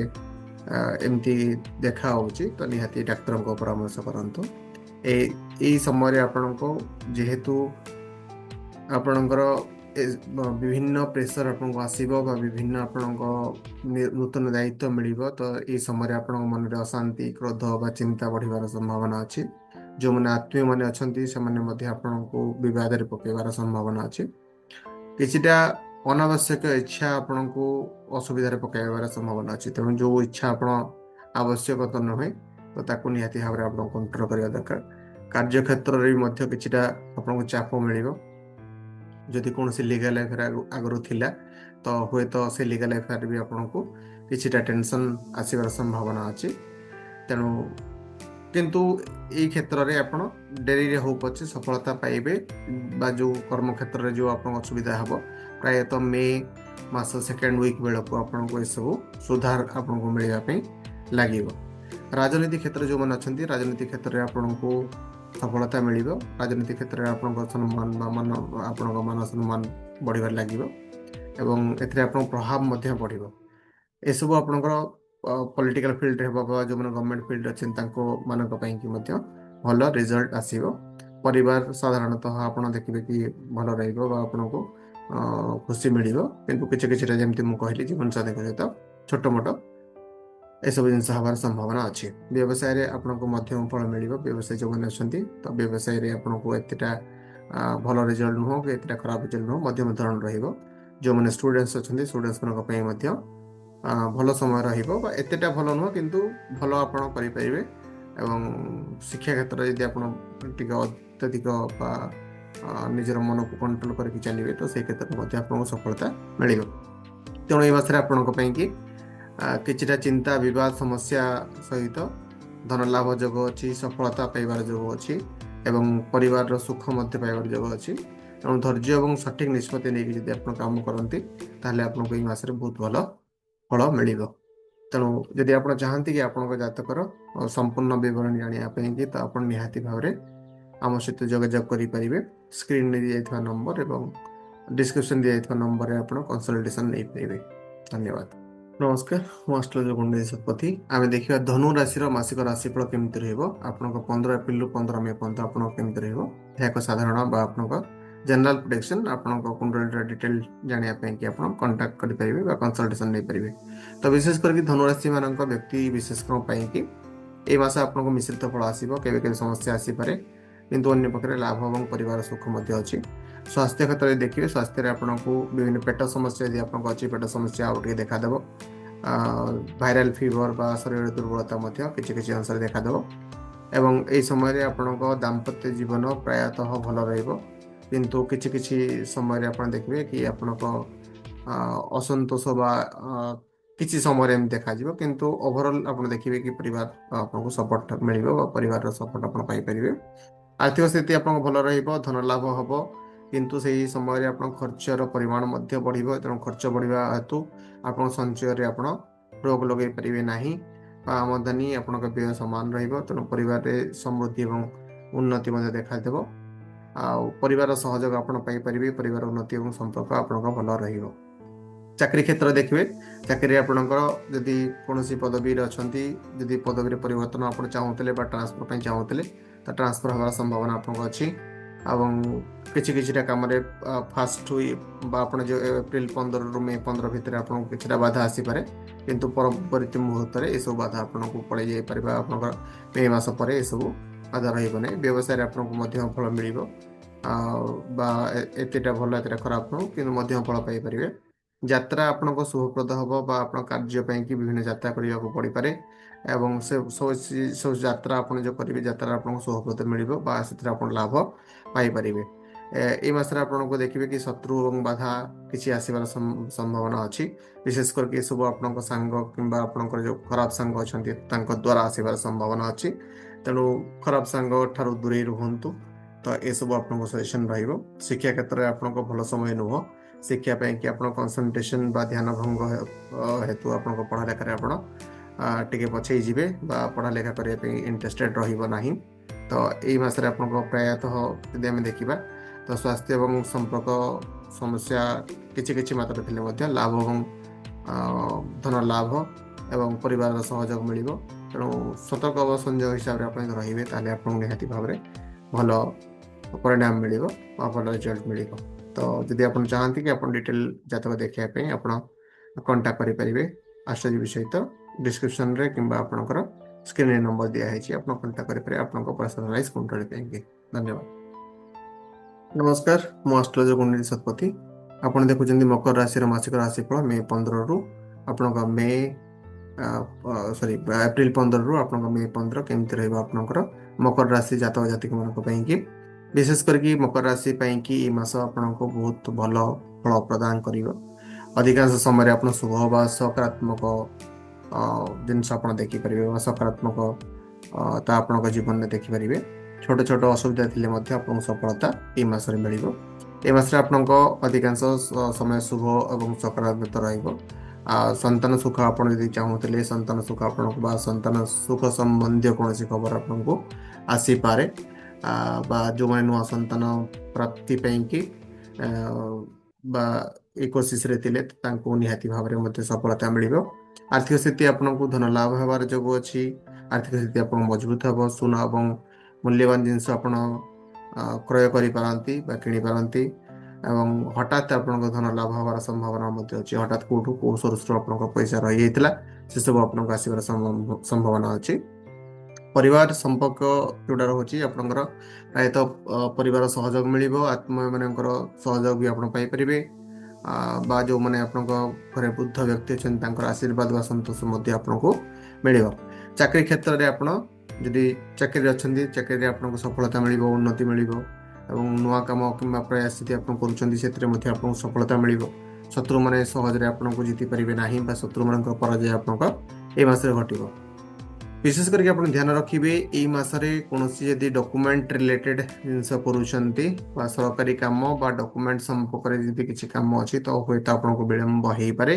एमती देखा तो निहाती डाक्तर परामर्श करूँ ये समय आपको जेहेतु आपणकर विभिन्न प्रेसर आपको आसो विभिन्न आपको नूतन दायित्व मिल तो ये समय आप मन में अशांति क्रोध बा चिंता बढ़िवार संभावना अच्छी जो मैंने आत्मीय मैंने अच्छा आपको बद पकड़ संभावना अच्छी किछिटा अनावश्यक इच्छा आपको असुविधा पकड़ संभावना अच्छी तेणु जो इच्छा आप आवश्यक तो नुहे तो ताकू निहाती भाव में आप कंट्रोल करने दरकार कार्य क्षेत्र में किछिटा आपको चाप मिल जदि कौन लीगल एफआईआर आगु थिला तो हुए तो से लीगल एफआईआर भी आपको किछिटा टेंशन आसबार संभावना अच्छी तेणु किंतु ये क्षेत्र में आप डेरी हो पचे सफलता पाइबे बा जो कर्म क्षेत्र में जो आप असुविधा हम प्रायतः मे मास सेकेंड वीक बेलू आपको सब सुधार आपको मिलवाई लगे राजनीति क्षेत्र जो मैंने अच्छा राजनीति क्षेत्र में आपको सफलता मिल राजनीति क्षेत्र में आपन सम्मान आप मान सम्मान बढ़िबार लगे एवं एथिरे आपन प्रभाव मध्य बढ़िबो ए सब आपनकर पॉलिटिकल फील्ड रे बाबा जो मन गवर्नमेंट फील्ड अछि तांको मानक पई कि मध्य भल रिजल्ट आसीबो परिवार साधारणतः आपन देखिबे कि भल रहइबो बा आपनको खुशी मिलिबो किंतु किछ किछ जेमति मु कहली जीवन साथी सहित छोट मोट एसब जिन हबार संभावना अच्छी व्यवसाय रे आपको मध्यम फल मिल व्यवसाय जो मैंने अच्छा तो व्यवसाय रे आपको एतटा भल रिजल्ट नुह कि एतटा खराब रिजल्ट नुह मध्यम धरण रहिबो जो मैंने स्टूडेंट्स अच्छा स्टूडेंट्स मान पई मध्य भल समय रहिबो बा एतटा भल नुह किंतु भल आपण करि परिबे एवं शिक्षा क्षेत्र यदि आपण टिक अत्यधिक बा निजर मन को कंट्रोल करके चलिए तो से क्षेत्र में आपको सफलता मिल तेणु ये मास आपण पई कि किछिटा चिंता विवाद समस्या सहित धन लाभ जोग अच्छी सफलता पाइबार जोग अच्छी एवं परिवार सुख मध्य पाइबार जोग अच्छी तेणु धैर्य और सठिक निष्पत्ति नहीं जब आप काम करती ताहले आपको ये मास बहुत भल फल मिल तेणु जदि आप चाहती कि आपन जातकर संपूर्ण विवरण जानापी तो आप निहाती भाव में आम सहित जोगाजोग करेंगे स्क्रीन में दिया नंबर एवं डिस्क्रिप्शन दिया नंबर आप कंसल्टेशन नहीं पारे। धन्यवाद। नमस्कार, ମୁଁ ଆଷ୍ଟ୍ରୋଲୋଜି ଗୁଣ୍ଡିଚା ଶତପଥୀ। ଆମେ ଦେଖିବା ଧନୁ ରାଶିର ମାସିକ ରାଶିଫଳ କେମିତି ରହିବ ଆପଣଙ୍କ 15 ଏପ୍ରିଲରୁ 15 ମେ ପର୍ଯ୍ୟନ୍ତ ଆପଣଙ୍କ କେମିତି ରହିବ। ଏହା ଏକ ସାଧାରଣ ବା ଆପଣଙ୍କ ଜେନେରାଲ ପ୍ରେଡିକ୍ସନ। ଆପଣଙ୍କ କୁଣ୍ଡଳୀର ଡିଟେଲ ଜାଣିବା ପାଇଁ କି ଆପଣ କଣ୍ଟାକ୍ଟ କରିପାରିବେ ବା କନସଲଟେସନ ନେଇପାରିବେ। ତ ବିଶେଷ କରିକି ଧନୁ ରାଶି ମାନଙ୍କ ବ୍ୟକ୍ତି ବିଶେଷଙ୍କ ପାଇଁ କି এই ମାସ ଆପଣଙ୍କୁ ମିଶ୍ରିତ ଫଳ ଆସିବ। କେବେ କେବେ ସମସ୍ୟା ଆସିପାରେ, କିନ୍ତୁ ଅନ୍ୟ ପକ୍ଷରେ ଲାଭ ଏବଂ ପରିବାର ସୁଖ ମଧ୍ୟ ଅଛି। ସ୍ୱାସ୍ଥ୍ୟ କ୍ଷେତ୍ରରେ ଦେଖିବେ, ସ୍ୱାସ୍ଥ୍ୟରେ ଆପଣଙ୍କୁ ବିଭିନ୍ନ ପେଟ ସମସ୍ୟା ଯଦି ଆପଣଙ୍କ ଅଛି, ପେଟ ସମସ୍ୟା ଆଉ ଟିକେ ଦେଖାଦେବ। ଭାଇରାଲ ଫିଭର ବା ଶରୀର ଦୁର୍ବଳତା ମଧ୍ୟ କିଛି କିଛି ଅଂଶରେ ଦେଖାଦେବ। ଏବଂ ଏହି ସମୟରେ ଆପଣଙ୍କ ଦାମ୍ପତ୍ୟ ଜୀବନ ପ୍ରାୟତଃ ଭଲ ରହିବ, କିନ୍ତୁ କିଛି କିଛି ସମୟରେ ଆପଣ ଦେଖିବେ କି ଆପଣଙ୍କ ଅସନ୍ତୋଷ ବା କିଛି ସମୟରେ ଏମିତି ଦେଖାଯିବ, କିନ୍ତୁ ଓଭରଅଲ୍ ଆପଣ ଦେଖିବେ କି ପରିବାର ଆପଣଙ୍କୁ ସପୋର୍ଟ ମିଳିବ ବା ପରିବାରର ସପୋର୍ଟ ଆପଣ ପାଇପାରିବେ। ଆର୍ଥିକ ସ୍ଥିତି ଆପଣଙ୍କ ଭଲ ରହିବ, ଧନ ଲାଭ ହେବ, କିନ୍ତୁ ସେହି ସମୟରେ ଆପଣଙ୍କ ଖର୍ଚ୍ଚର ପରିମାଣ ମଧ୍ୟ ବଢ଼ିବ। ତେଣୁ ଖର୍ଚ୍ଚ ବଢ଼ିବା ହେତୁ ଆପଣ ସଞ୍ଚୟରେ ଆପଣ ରୋକ ଲଗାଇ ପାରିବେ ନାହିଁ ବା ଆମଦାନୀ ଆପଣଙ୍କ ବ୍ୟୟ ସମାନ ରହିବ। ତେଣୁ ପରିବାରରେ ସମୃଦ୍ଧି ଏବଂ ଉନ୍ନତି ମଧ୍ୟ ଦେଖାଦେବ। ଆଉ ପରିବାର ସହଯୋଗ ଆପଣ ପାଇପାରିବେ। ପରିବାର ଉନ୍ନତି ଏବଂ ସମ୍ପର୍କ ଆପଣଙ୍କ ଭଲ ରହିବ। ଚାକିରୀ କ୍ଷେତ୍ର ଦେଖିବେ, ଚାକିରୀ ଆପଣଙ୍କର ଯଦି କୌଣସି ପଦବୀରେ ଅଛନ୍ତି, ଯଦି ପଦବୀରେ ପରିବର୍ତ୍ତନ ଆପଣ ଚାହୁଁଥିଲେ ବା ଟ୍ରାନ୍ସଫର ପାଇଁ ଚାହୁଁଥିଲେ, ତ ଟ୍ରାନ୍ସଫର ହେବାର ସମ୍ଭାବନା ଆପଣଙ୍କ ଅଛି। ଏବଂ କିଛି କିଛିଟା କାମରେ ଫାଷ୍ଟ ବା ଆପଣ ଯେଉଁ ଏପ୍ରିଲ 15ରୁ ମେ 15 ଭିତରେ ଆପଣଙ୍କୁ କିଛିଟା ବାଧା ଆସିପାରେ, କିନ୍ତୁ ପରବର୍ତ୍ତୀ ମୁହୂର୍ତ୍ତରେ ଏସବୁ ବାଧା ଆପଣଙ୍କୁ ପଳେଇ ଯାଇପାରେ ବା ଆପଣଙ୍କର ମେ ମାସ ପରେ ଏସବୁ ବାଧା ରହିବ ନାହିଁ। ବ୍ୟବସାୟରେ ଆପଣଙ୍କୁ ମଧ୍ୟମ ଫଳ ମିଳିବ, ବା ଏତେଟା ଭଲ ଏତେଟା ଖରାପ ନୁହଁ, କିନ୍ତୁ ମଧ୍ୟମ ଫଳ ପାଇପାରିବେ। ଯାତ୍ରା ଆପଣଙ୍କ ଶୁଭପ୍ରଦ ହେବ ବା ଆପଣ କାର୍ଯ୍ୟ ପାଇଁକି ବିଭିନ୍ନ ଯାତ୍ରା କରିବାକୁ ପଡ଼ିପାରେ, ଏବଂ ସେ ସବୁ ଯାତ୍ରା ଆପଣ ଯେଉଁ କରିବେ ଯାତ୍ରା ଆପଣଙ୍କୁ ଶୁଭପ୍ରଦ ମିଳିବ ବା ସେଥିରେ ଆପଣ ଲାଭ ପାଇପାରିବେ। এই ମାସରେ ଆପଣଙ୍କୁ ଦେଖିବେ କି ଶତ୍ରୁ ଏବଂ ବାଧା କିଛି ଆସିବାର ସମ୍ଭାବନା ଅଛି। ବିଶେଷ କରିକି ଏସବୁ ଆପଣଙ୍କ ସାଙ୍ଗ କିମ୍ବା ଆପଣଙ୍କର ଯେଉଁ ଖରାପ ସାଙ୍ଗ ଅଛନ୍ତି ତାଙ୍କ ଦ୍ୱାରା ଆସିବାର ସମ୍ଭାବନା ଅଛି। ତେଣୁ ଖରାପ ସାଙ୍ଗ ଠାରୁ ଦୂରେଇ ରୁହନ୍ତୁ। ତ ଏସବୁ ଆପଣଙ୍କ ସଜେସନ୍ ରହିବ। ଶିକ୍ଷା କ୍ଷେତ୍ରରେ ଆପଣଙ୍କ ଭଲ ସମୟ ନୁହଁ। ଶିକ୍ଷା ପାଇଁକି ଆପଣ କନସେନ୍ଟ୍ରେସନ୍ ବା ଧ୍ୟାନ ଭଙ୍ଗ ହେତୁ ଆପଣଙ୍କ ପଢ଼ାଲେଖାରେ ଆପଣ ଟିକେ ପଛେଇ ଯିବେ ବା ପଢ଼ାଲେଖା କରିବା ପାଇଁ ଇଣ୍ଟରେଷ୍ଟେଡ୍ ରହିବ ନାହିଁ। ତ ଏଇ ମାସରେ ଆପଣଙ୍କ ପ୍ରାୟତଃ ଯଦି ଆମେ ଦେଖିବା, ତ ସ୍ୱାସ୍ଥ୍ୟ ଏବଂ ସମ୍ପର୍କ ସମସ୍ୟା କିଛି କିଛି ମାତ୍ରାରେ ଥିଲେ ମଧ୍ୟ ଲାଭ ଏବଂ ଧନ ଲାଭ ଏବଂ ପରିବାରର ସହଯୋଗ ମିଳିବ। ତେଣୁ ସତର୍କ ବା ସଂଯୋଗ ହିସାବରେ ଆପଣ ରହିବେ, ତାହେଲେ ଆପଣଙ୍କୁ ନିହାତି ଭାବରେ ଭଲ ପରିଣାମ ମିଳିବ ବା ଭଲ ରେଜଲ୍ଟ ମିଳିବ। ତ ଯଦି ଆପଣ ଚାହାନ୍ତି କି ଆପଣ ଡିଟେଲ ଜାତକ ଦେଖିବା ପାଇଁ, ଆପଣ କଣ୍ଟାକ୍ଟ କରିପାରିବେ ଆଷ୍ଟ୍ରୋଲୋଜି ସହିତ। ଡିସ୍କ୍ରିପ୍ସନରେ କିମ୍ବା ଆପଣଙ୍କର ସ୍କ୍ରିନରେ ନମ୍ବର ଦିଆହେଇଛି, ଆପଣ କଣ୍ଟାକ୍ଟ କରିପାରିବେ ଆପଣଙ୍କ ପର୍ସନାଲାଇଜ କୁଣ୍ଡଳୀ ପାଇଁକି। ଧନ୍ୟବାଦ। ନମସ୍କାର, ମୁଁ ଆଷ୍ଟ୍ରୋଲୋଜି ଗୁଣ୍ଡିଚା ଶତପଥୀ। ଆପଣ ଦେଖୁଛନ୍ତି ମକର ରାଶିର ମାସିକ ରାଶିଫଳ ମେ 15ରୁ ଆପଣଙ୍କ ଏପ୍ରିଲ 15ରୁ ଆପଣଙ୍କ ମେ 15 କେମିତି ରହିବ ଆପଣଙ୍କର ମକର ରାଶି ଜାତକ ଜାତିକମାନଙ୍କ ପାଇଁକି। ବିଶେଷ କରିକି ମକର ରାଶି ପାଇଁକି ଏ ମାସ ଆପଣଙ୍କୁ ବହୁତ ଭଲ ଫଳ ପ୍ରଦାନ କରିବ। ଅଧିକାଂଶ ସମୟରେ ଆପଣ ଶୁଭ ବା ସକାରାତ୍ମକ ଜିନିଷ ଆପଣ ଦେଖିପାରିବେ ବା ସକାରାତ୍ମକତା ଆପଣଙ୍କ ଜୀବନରେ ଦେଖିପାରିବେ। ଛୋଟ ଛୋଟ ଅସୁବିଧା ଥିଲେ ମଧ୍ୟ ଆପଣଙ୍କୁ ସଫଳତା এই ମାସରେ ମିଳିବ। ଏ ମାସରେ ଆପଣଙ୍କ ଅଧିକାଂଶ ସମୟ ଶୁଭ ଏବଂ ସକାରାତ୍ମକ ରହିବ। ସନ୍ତାନ ସୁଖ ଆପଣ ଯଦି ଚାହୁଁଥିଲେ, ସନ୍ତାନ ସୁଖ ଆପଣଙ୍କୁ ବା ସନ୍ତାନ ସୁଖ ସମ୍ବନ୍ଧୀୟ କୌଣସି ଖବର ଆପଣଙ୍କୁ ଆସିପାରେ, ବା ଯେଉଁମାନେ ନୂଆ ସନ୍ତାନ ପ୍ରାପ୍ତି ପାଇଁକି ବା ଏ କୋସିସରେ ଥିଲେ ତାଙ୍କୁ ନିହାତି ଭାବରେ ମଧ୍ୟ ସଫଳତା ମିଳିବ। ଆର୍ଥିକ ସ୍ଥିତି ଆପଣଙ୍କୁ ଧନ ଲାଭ ହେବାର ଯୋଗ ଅଛି। ଆର୍ଥିକ ସ୍ଥିତି ଆପଣଙ୍କ ମଜବୁତ ହେବ। ସୁନା ଏବଂ ମୂଲ୍ୟବାନ ଜିନିଷ ଆପଣ କ୍ରୟ କରିପାରନ୍ତି ବା କିଣିପାରନ୍ତି, ଏବଂ ହଠାତ୍ ଆପଣଙ୍କ ଧନ ଲାଭ ହେବାର ସମ୍ଭାବନା ମଧ୍ୟ ଅଛି। ହଠାତ୍ କେଉଁ ସୋର୍ସରୁ ଆପଣଙ୍କ ପଇସା ରହିଯାଇଥିଲା ସେସବୁ ଆପଣଙ୍କୁ ଆସିବାର ସମ୍ଭାବନା ଅଛି। ପରିବାର ସମ୍ପର୍କ ଯେଉଁଟା ରହୁଛି ଆପଣଙ୍କର, ପ୍ରାୟତଃ ପରିବାର ସହଯୋଗ ମିଳିବ। ଆତ୍ମୀୟମାନଙ୍କର ସହଯୋଗ ବି ଆପଣ ପାଇପାରିବେ, ବା ଯେଉଁମାନେ ଆପଣଙ୍କ ଘରେ ବୃଦ୍ଧ ବ୍ୟକ୍ତି ଅଛନ୍ତି ତାଙ୍କର ଆଶୀର୍ବାଦ ବା ସନ୍ତୋଷ ମଧ୍ୟ ଆପଣଙ୍କୁ ମିଳିବ। ଚାକିରୀ କ୍ଷେତ୍ରରେ ଆପଣ ଯଦି ଚାକିରିରେ ଅଛନ୍ତି, ଚାକିରିରେ ଆପଣଙ୍କୁ ସଫଳତା ମିଳିବ, ଉନ୍ନତି ମିଳିବ, ଏବଂ ନୂଆ କାମ କିମ୍ବା ପ୍ରୟାସ ଯଦି ଆପଣ କରୁଛନ୍ତି ସେଥିରେ ମଧ୍ୟ ଆପଣଙ୍କୁ ସଫଳତା ମିଳିବ। ଶତ୍ରୁମାନେ ସହଜରେ ଆପଣଙ୍କୁ ଜିତି ପାରିବେ ନାହିଁ ବା ଶତ୍ରୁମାନଙ୍କର ପରାଜୟ ଆପଣଙ୍କ এই ମାସରେ ଘଟିବ। ବିଶେଷ କରିକି ଆପଣ ଧ୍ୟାନ ରଖିବେ, ଏଇ ମାସରେ କୌଣସି ଯଦି ଡକୁମେଣ୍ଟ ରିଲେଟେଡ୍ ଜିନିଷ କରୁଛନ୍ତି ବା ସରକାରୀ କାମ ବା ଡକୁମେଣ୍ଟ ସମ୍ପର୍କରେ ଯଦି କିଛି କାମ ଅଛି, ତ ହୁଏତ ଆପଣଙ୍କୁ ବିଳମ୍ବ ହେଇପାରେ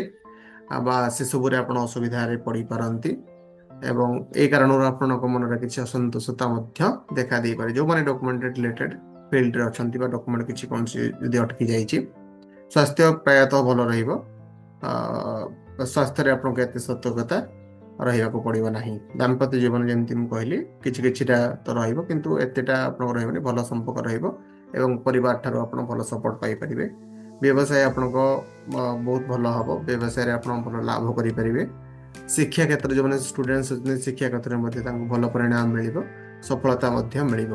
ବା ସେସବୁରେ ଆପଣ ଅସୁବିଧାରେ ପଡ଼ିପାରନ୍ତି, ଏବଂ এই କାରଣରୁ ଆପଣଙ୍କ ମନରେ କିଛି ଅସନ୍ତୋଷତା ମଧ୍ୟ ଦେଖାଦେଇପାରେ। ଯେଉଁମାନେ ଡକୁମେଣ୍ଟ ରିଲେଟେଡ୍ ଫିଲ୍ଡରେ ଅଛନ୍ତି ବା ଡକୁମେଣ୍ଟ କିଛି କୌଣସି ଯଦି ଅଟକି ଯାଇଛି, ସ୍ୱାସ୍ଥ୍ୟ ପ୍ରାୟତଃ ଭଲ ରହିବ। ସ୍ୱାସ୍ଥ୍ୟରେ ଆପଣଙ୍କୁ ଏତେ ସତର୍କତା ରହିବାକୁ ପଡ଼ିବ ନାହିଁ। ଦାମ୍ପତ୍ୟ ଜୀବନ ଯେମିତି ମୁଁ କହିଲି କିଛିଟା ତ ରହିବ, କିନ୍ତୁ ଏତେଟା ଆପଣଙ୍କ ରହିବନି। ଭଲ ସମ୍ପର୍କ ରହିବ ଏବଂ ପରିବାର ଠାରୁ ଆପଣ ଭଲ ସପୋର୍ଟ ପାଇପାରିବେ। ବ୍ୟବସାୟ ଆପଣଙ୍କ ବହୁତ ଭଲ ହେବ। ବ୍ୟବସାୟରେ ଆପଣ ଭଲ ଲାଭ କରିପାରିବେ। ଶିକ୍ଷା କ୍ଷେତ୍ରରେ ଯେଉଁମାନେ ଷ୍ଟୁଡେଣ୍ଟସ୍ ଅଛନ୍ତି ଶିକ୍ଷା କ୍ଷେତ୍ରରେ ମଧ୍ୟ ତାଙ୍କୁ ଭଲ ପରିଣାମ ମିଳିବ, ସଫଳତା ମଧ୍ୟ ମିଳିବ।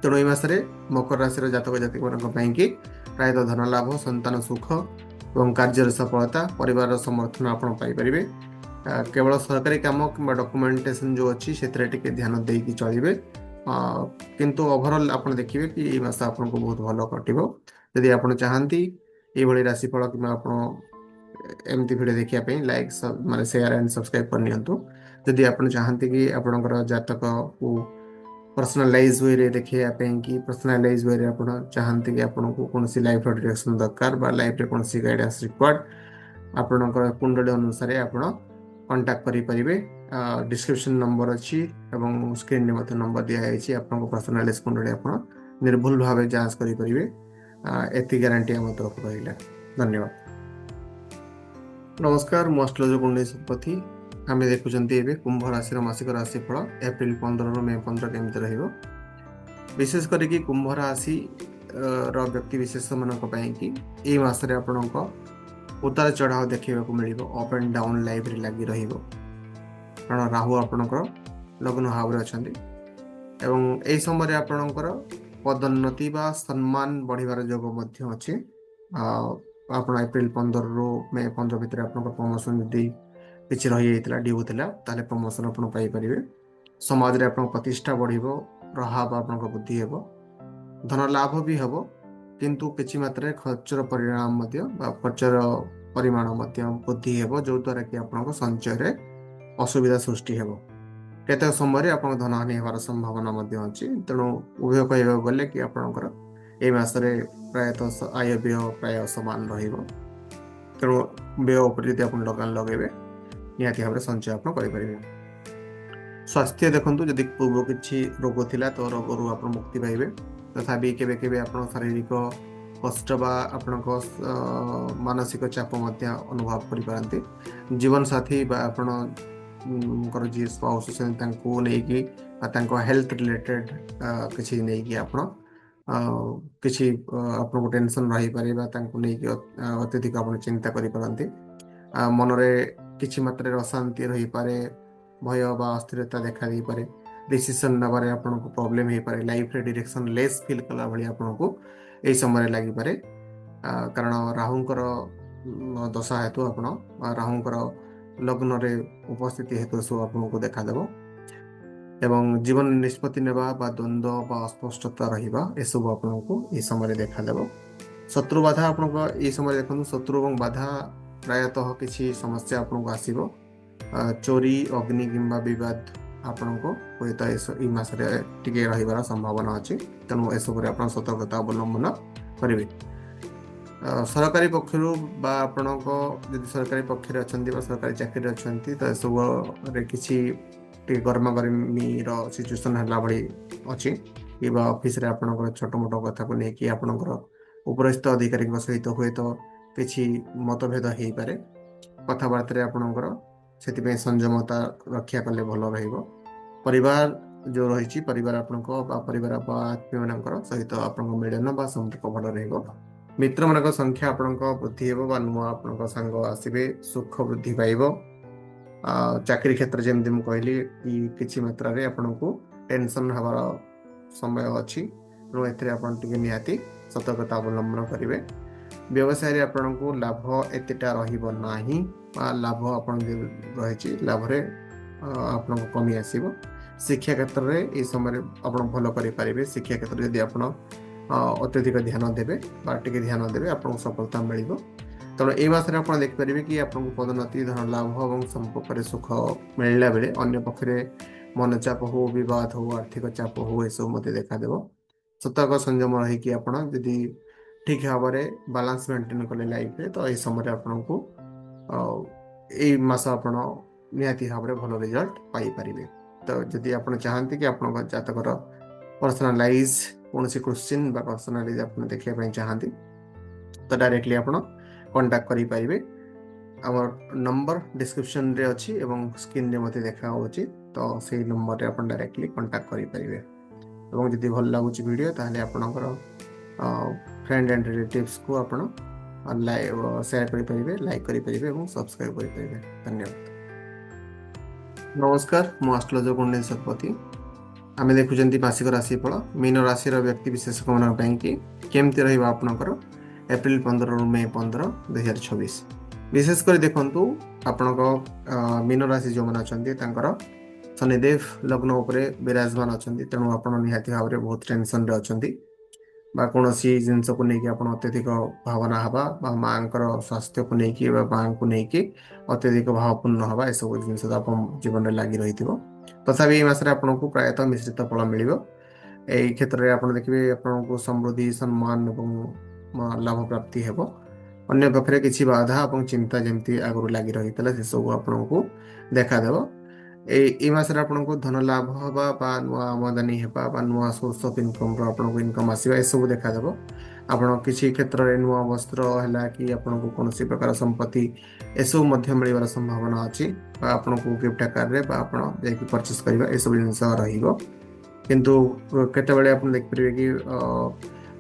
ତେଣୁ ଏହି ମାସରେ ମକର ରାଶିର ଜାତକ ଜାତିକମାନଙ୍କ ପାଇଁକି ପ୍ରାୟତଃ ଧନ ଲାଭ, ସନ୍ତାନ ସୁଖ ଏବଂ କାର୍ଯ୍ୟରେ ସଫଳତା, ପରିବାରର ସମର୍ଥନ ଆପଣ ପାଇପାରିବେ। କେବଳ ସରକାରୀ କାମ କିମ୍ବା ଡକୁମେଣ୍ଟେସନ୍ ଯେଉଁ ଅଛି ସେଥିରେ ଟିକେ ଧ୍ୟାନ ଦେଇକି ଚଳିବେ। କିନ୍ତୁ ଓଭରଅଲ୍ ଆପଣ ଦେଖିବେ କି ଏଇ ମାସ ଆପଣଙ୍କୁ ବହୁତ ଭଲ କଟିବ। ଯଦି ଆପଣ ଚାହାନ୍ତି ଏଇଭଳି ରାଶିଫଳ କିମ୍ବା ଆପଣ ଏମିତି ଭିଡ଼ିଓ ଦେଖିବା ପାଇଁ ଲାଇକ୍ ମାନେ ସେୟାର ଆଣ୍ଡ ସବସ୍କ୍ରାଇବ୍ କରିନିଅନ୍ତୁ। ଯଦି ଆପଣ ଚାହାନ୍ତି କି ଆପଣଙ୍କର ଜାତକକୁ ପର୍ସନାଲାଇଜ୍ ୱେରେ ଦେଖେଇବା ପାଇଁ କି ପର୍ସନାଲାଇଜ୍ ୱେରେ ଆପଣ ଚାହାନ୍ତି କି ଆପଣଙ୍କୁ କୌଣସି ଲାଇଫ୍ର ଡିରେକ୍ସନ୍ ଦରକାର ବା ଲାଇଫ୍ରେ କୌଣସି ଗାଇଡାନ୍ସ ରିକ୍ୱାର୍ଡ, ଆପଣଙ୍କର କୁଣ୍ଡଳୀ ଅନୁସାରେ ଆପଣ କଣ୍ଟାକ୍ଟ କରିପାରିବେ। ଡିସ୍କ୍ରିପ୍ସନ୍ ନମ୍ବର ଅଛି ଏବଂ ସ୍କ୍ରିନ୍ରେ ମଧ୍ୟ ନମ୍ବର ଦିଆଯାଇଛି। ଆପଣଙ୍କ ପର୍ସନାଲାଇଜ୍ କୁଣ୍ଡଳୀ ଆପଣ ନିର୍ଭୁଲ ଭାବେ ଯାଞ୍ଚ କରିପାରିବେ। ଏତିକି ଗ୍ୟାରେଣ୍ଟି ଆମ ତରଫରୁ ରହିଲା। ଧନ୍ୟବାଦ। ନମସ୍କାର, ମୁଁ ଆଷ୍ଟ୍ରୋଲୋଜର କୁଣ୍ଡଳୀ ଶତପଥୀ। ଆମେ ଦେଖୁଛନ୍ତି ଏବେ କୁମ୍ଭ ରାଶିର ମାସିକ ରାଶିଫଳ ଏପ୍ରିଲ 15ରୁ ମେ 15 କେମିତି ରହିବ। ବିଶେଷ କରିକି କୁମ୍ଭ ରାଶିର ବ୍ୟକ୍ତି ବିଶେଷ ମାନଙ୍କ ପାଇଁକି ଏଇ ମାସରେ ଆପଣଙ୍କ ଉତାର ଚଢ଼ାଉ ଦେଖିବାକୁ ମିଳିବ। ଅପ୍ ଆଣ୍ଡ ଡାଉନ୍ ଲାଇଫରେ ଲାଗି ରହିବ, କାରଣ ରାହୁ ଆପଣଙ୍କର ଲଗ୍ନ ଭାବରେ ଅଛନ୍ତି ଏବଂ ଏହି ସମୟରେ ଆପଣଙ୍କର ପଦୋନ୍ନତି ବା ସମ୍ମାନ ବଢ଼ିବାର ଯୋଗ ମଧ୍ୟ ଅଛି। ଆପଣ ଏପ୍ରିଲ 15ରୁ ମେ 15 ଭିତରେ ଆପଣଙ୍କ ପ୍ରମୋସନ୍ ଯଦି କିଛି ରହିଯାଇଥିଲା, ଡ୍ୟୁ ଥିଲା, ତାହେଲେ ପ୍ରମୋସନ୍ ଆପଣ ପାଇପାରିବେ। ସମାଜରେ ଆପଣଙ୍କ ପ୍ରତିଷ୍ଠା ବଢ଼ିବ, ପ୍ରଭାବ ଆପଣଙ୍କ ବୃଦ୍ଧି ହେବ, ଧନ ଲାଭ ବି ହେବ, କିନ୍ତୁ କିଛି ମାତ୍ରାରେ ଖର୍ଚ୍ଚର ପରିମାଣ ମଧ୍ୟ ବୃଦ୍ଧି ହେବ, ଯୋଉଦ୍ୱାରା କି ଆପଣଙ୍କ ସଞ୍ଚୟରେ ଅସୁବିଧା ସୃଷ୍ଟି ହେବ। କେତେକ ସମୟରେ ଆପଣଙ୍କ ଧନହାନି ହେବାର ସମ୍ଭାବନା ମଧ୍ୟ ଅଛି। ତେଣୁ ଉଭୟ କହିବାକୁ ଗଲେ କି ଆପଣଙ୍କର ଏଇ ମାସରେ ପ୍ରାୟତଃ ଆୟ ବ୍ୟୟ ପ୍ରାୟ ସମାନ ରହିବ। ତେଣୁ ବ୍ୟୟ ଉପରେ ଯଦି ଆପଣ ଲଗାଇବେ ନିହାତି ଭାବରେ ସଞ୍ଚୟ ଆପଣ କରିପାରିବେ। ସ୍ୱାସ୍ଥ୍ୟ ଦେଖନ୍ତୁ, ଯଦି ପୂର୍ବ କିଛି ରୋଗ ଥିଲା ତ ରୋଗରୁ ଆପଣ ମୁକ୍ତି ପାଇବେ। ତଥାପି କେବେ କେବେ ଆପଣ ଶାରୀରିକ କଷ୍ଟ ବା ଆପଣଙ୍କ ମାନସିକ ଚାପ ମଧ୍ୟ ଅନୁଭବ କରିପାରନ୍ତି। ଜୀବନସାଥୀ ବା ଆପଣଙ୍କର ଯିଏ ସ୍ପାଉସ୍ ଅଛନ୍ତି ତାଙ୍କୁ ନେଇକି ବା ତାଙ୍କ ହେଲ୍ଥ ରିଲେଟେଡ୍ କିଛି ନେଇକି ଆପଣ କିଛି ଆପଣଙ୍କୁ ଟେନସନ୍ ରହିପାରେ ବା ତାଙ୍କୁ ନେଇକି ଅତ୍ୟଧିକ ଆପଣ ଚିନ୍ତା କରିପାରନ୍ତି। ମନରେ କିଛି ମାତ୍ରାରେ ଅଶାନ୍ତି ରହିପାରେ, ଭୟ ବା ଅସ୍ଥିରତା ଦେଖା ଦେଇପାରେ, ଡିସିସନ୍ ନେବାରେ ଆପଣଙ୍କୁ ପ୍ରୋବ୍ଲେମ୍ ହେଇପାରେ, ଲାଇଫ୍ରେ ଡିରେକ୍ସନ୍ ଲେସ୍ ଫିଲ୍ କଲା ଭଳି ଆପଣଙ୍କୁ ଏହି ସମୟରେ ଲାଗିପାରେ। କାରଣ ରାହୁଙ୍କର ଦଶା ହେତୁ ଆପଣ ରାହୁଙ୍କର ଲଗ୍ନରେ ଉପସ୍ଥିତି ହେତୁ ସବୁ ଆପଣଙ୍କୁ ଦେଖାଦେବ ଏବଂ ଜୀବନ ନିଷ୍ପତ୍ତି ନେବା ବା ଦ୍ୱନ୍ଦ୍ୱ ବା ଅସ୍ପଷ୍ଟତା ରହିବା ଏସବୁ ଆପଣଙ୍କୁ ଏହି ସମୟରେ ଦେଖାଦେବ। ଶତ୍ରୁ ବାଧା ଆପଣଙ୍କ ଏହି ସମୟରେ ଦେଖନ୍ତୁ, ଶତ୍ରୁ ଏବଂ ବାଧା ପ୍ରାୟତଃ କିଛି ସମସ୍ୟା ଆପଣଙ୍କୁ ଆସିବ। ଚୋରି, ଅଗ୍ନି କିମ୍ବା ବିବାଦ ଆପଣଙ୍କୁ ହୁଏତ ଏଇ ମାସରେ ଟିକେ ରହିବାର ସମ୍ଭାବନା ଅଛି। ତେଣୁ ଏସବୁରେ ଆପଣ ସତର୍କତା ଅବଲମ୍ବନ କରିବେ। ସରକାରୀ ପକ୍ଷରୁ ବା ଆପଣଙ୍କ ଯଦି ସରକାରୀ ପକ୍ଷରେ ଅଛନ୍ତି ବା ସରକାରୀ ଚାକିରିରେ ଅଛନ୍ତି ତ ଏସବୁରେ କିଛି ଟିକେ ଗରମାଗରମିର ସିଚୁଏସନ୍ ହେଲା ଭଳି ଅଛି। କିମ୍ବା ଅଫିସରେ ଆପଣଙ୍କର ଛୋଟ ମୋଟ କଥାକୁ ନେଇକି ଆପଣଙ୍କର ଉପରିସ୍ଥ ଅଧିକାରୀଙ୍କ ସହିତ ହୁଏତ କିଛି ମତଭେଦ ହେଇପାରେ। କଥାବାର୍ତ୍ତାରେ ଆପଣଙ୍କର ସେଥିପାଇଁ ସଂଯମତା ରକ୍ଷା କଲେ ଭଲ ରହିବ। ପରିବାର ଯେଉଁ ରହିଛି, ପରିବାର ଆପଣଙ୍କ ବା ପରିବାର ବା ଆତ୍ମୀୟମାନଙ୍କର ସହିତ ଆପଣଙ୍କ ମିଳନ ବା ସମ୍ପର୍କ ଭଲ ରହିବ। ମିତ୍ରମାନଙ୍କ ସଂଖ୍ୟା ଆପଣଙ୍କ ବୃଦ୍ଧି ହେବ ବା ନୂଆ ଆପଣଙ୍କ ସାଙ୍ଗ ଆସିବେ, ସୁଖ ବୃଦ୍ଧି ପାଇବ। ଚାକିରି କ୍ଷେତ୍ର ଯେମିତି ମୁଁ କହିଲି କି କିଛି ମାତ୍ରାରେ ଆପଣଙ୍କୁ ଟେନସନ୍ ହେବାର ସମୟ ଅଛି, ତେଣୁ ଏଥିରେ ଆପଣ ଟିକେ ନିହାତି ସତର୍କତା ଅବଲମ୍ବନ କରିବେ। ବ୍ୟବସାୟରେ ଆପଣଙ୍କୁ ଲାଭ ଏତେଟା ରହିବ ନାହିଁ ବା ଲାଭ ଆପଣ ଯେଉଁ ରହିଛି ଲାଭରେ ଆପଣଙ୍କୁ କମି ଆସିବ। ଶିକ୍ଷା କ୍ଷେତ୍ରରେ ଏହି ସମୟରେ ଆପଣ ଭଲ କରିପାରିବେ। ଶିକ୍ଷା କ୍ଷେତ୍ରରେ ଯଦି ଆପଣ ଅତ୍ୟଧିକ ଧ୍ୟାନ ଦେବେ ବା ଟିକେ ଧ୍ୟାନ ଦେବେ ଆପଣଙ୍କୁ ସଫଳତା ମିଳିବ। ତେଣୁ ଏହି ମାସରେ ଆପଣ ଦେଖିପାରିବେ କି ଆପଣଙ୍କୁ ପଦୋନ୍ନତି, ଧନ ଲାଭ ଏବଂ ସମ୍ପର୍କରେ ସୁଖ ମିଳିଲା ବେଳେ ଅନ୍ୟ ପକ୍ଷରେ ମନଚାପ ହଉ, ବିବାଦ ହଉ, ଆର୍ଥିକ ଚାପ ହଉ ଏସବୁ ମଧ୍ୟ ଦେଖାଦେବ। ସତର୍କ ସଂଯମ ରହିକି ଆପଣ ଯଦି ଠିକ୍ ଭାବରେ ବାଲାନ୍ସ ମେଣ୍ଟେନ୍ କଲେ ଲାଇଫ୍ରେ ତ ଏହି ସମୟରେ ଆପଣଙ୍କୁ ଏଇ ମାସ ଆପଣ ନିହାତି ଭାବରେ ଭଲ ରେଜଲ୍ଟ ପାଇପାରିବେ। ତ ଯଦି ଆପଣ ଚାହାନ୍ତି କି ଆପଣଙ୍କ ଜାତକର ପର୍ସନାଲାଇଜ୍ କୌଣସି କ୍ୱେଶ୍ଚିନ୍ ବା ପର୍ସନାଲାଇଜ୍ ଆପଣ ଦେଖିବା ପାଇଁ ଚାହାନ୍ତି तो डायरेक्टली आप कांटेक्ट करि पारिबे आमर नंबर डिस्क्रिप्शन रे अछि एवं स्क्रीन रे मते देखा होछि तो सेही नंबर रे आपण डायरेक्टली कांटेक्ट करि पारिबे एवं जदि भल लागुछि वीडियो ताहले आपणकर फ्रेंड एंड रिलेटिव्स को आपण शेयर करि पारिबे लाइक करि पारिबे एवं सब्सक्राइब करि पारिबे धन्यवाद नमस्कार मु एस्ट्रोलॉजर कुंडली शतपथी आमे देखुचंती मासिक राशिफल मीन राशि व्यक्ति विशेष मान कि केमती रहिबा आपणकर एप्रिल 15 रु मे 15 2026 विशेषकर देखु आपण मीन राशि जो मैंने अच्छा शनिदेव लग्न उपरे विराजमान अच्छा तेणु आप निहाती भाव में बहुत टेंशन रे अच्छा कौन जिनस को लेकिन आप अत्यधिक भावना हवा माँ स्वास्थ्य को लेकिन माँ को लेकिन अत्यधिक भावपूर्ण हवा यह सब जिन आप जीवन में लगी रही तथापि मसरे आपको प्रायतः मिश्रित फल मिल क्षेत्र में आप देखिए आपको समृद्धि सम्मान और लाभ प्राप्ति हेब अन्य पक्षे किसी बाधा और चिंता जमी आगु लगी रही है सब आपको देखादेव मसरे आपको धन लाभ हवा नुआ आमदानी होगा नुआ सोर्स ऑफ इनकम आपको इनकम आसवा यह सब देखादेव आप किसी क्षेत्र में नुआ वस्त्र है कि आपको कौन प्रकार संपत्ति एसबू मिलवार संभावना अच्छी आपको गिफ्ट आकार में परचेस करवा यह सब जिन किंतु केतबेले आप देखिपारे कि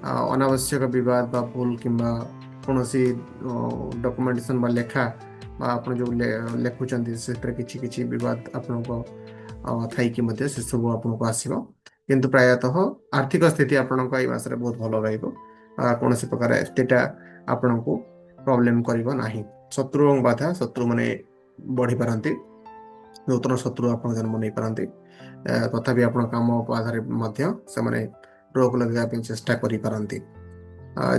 अनावश्यक विवाद बा भूल किंबा कौन डॉक्यूमेंटेशन बा लेखा आप जो लेखुंट से किसी विवाद आपको थी से सब आपको आसो किंतु प्रायतः आर्थिक स्थिति आपण मसरे बहुत भल कौन प्रकार एटा आपण को प्रॉब्लम करना शत्रु और बाधा शत्रु माने बढ़ी पारती नूतन शत्रु आप जन्म नहीं पारती तथापि आप कम आधार से रोक लगे चेष्टा करती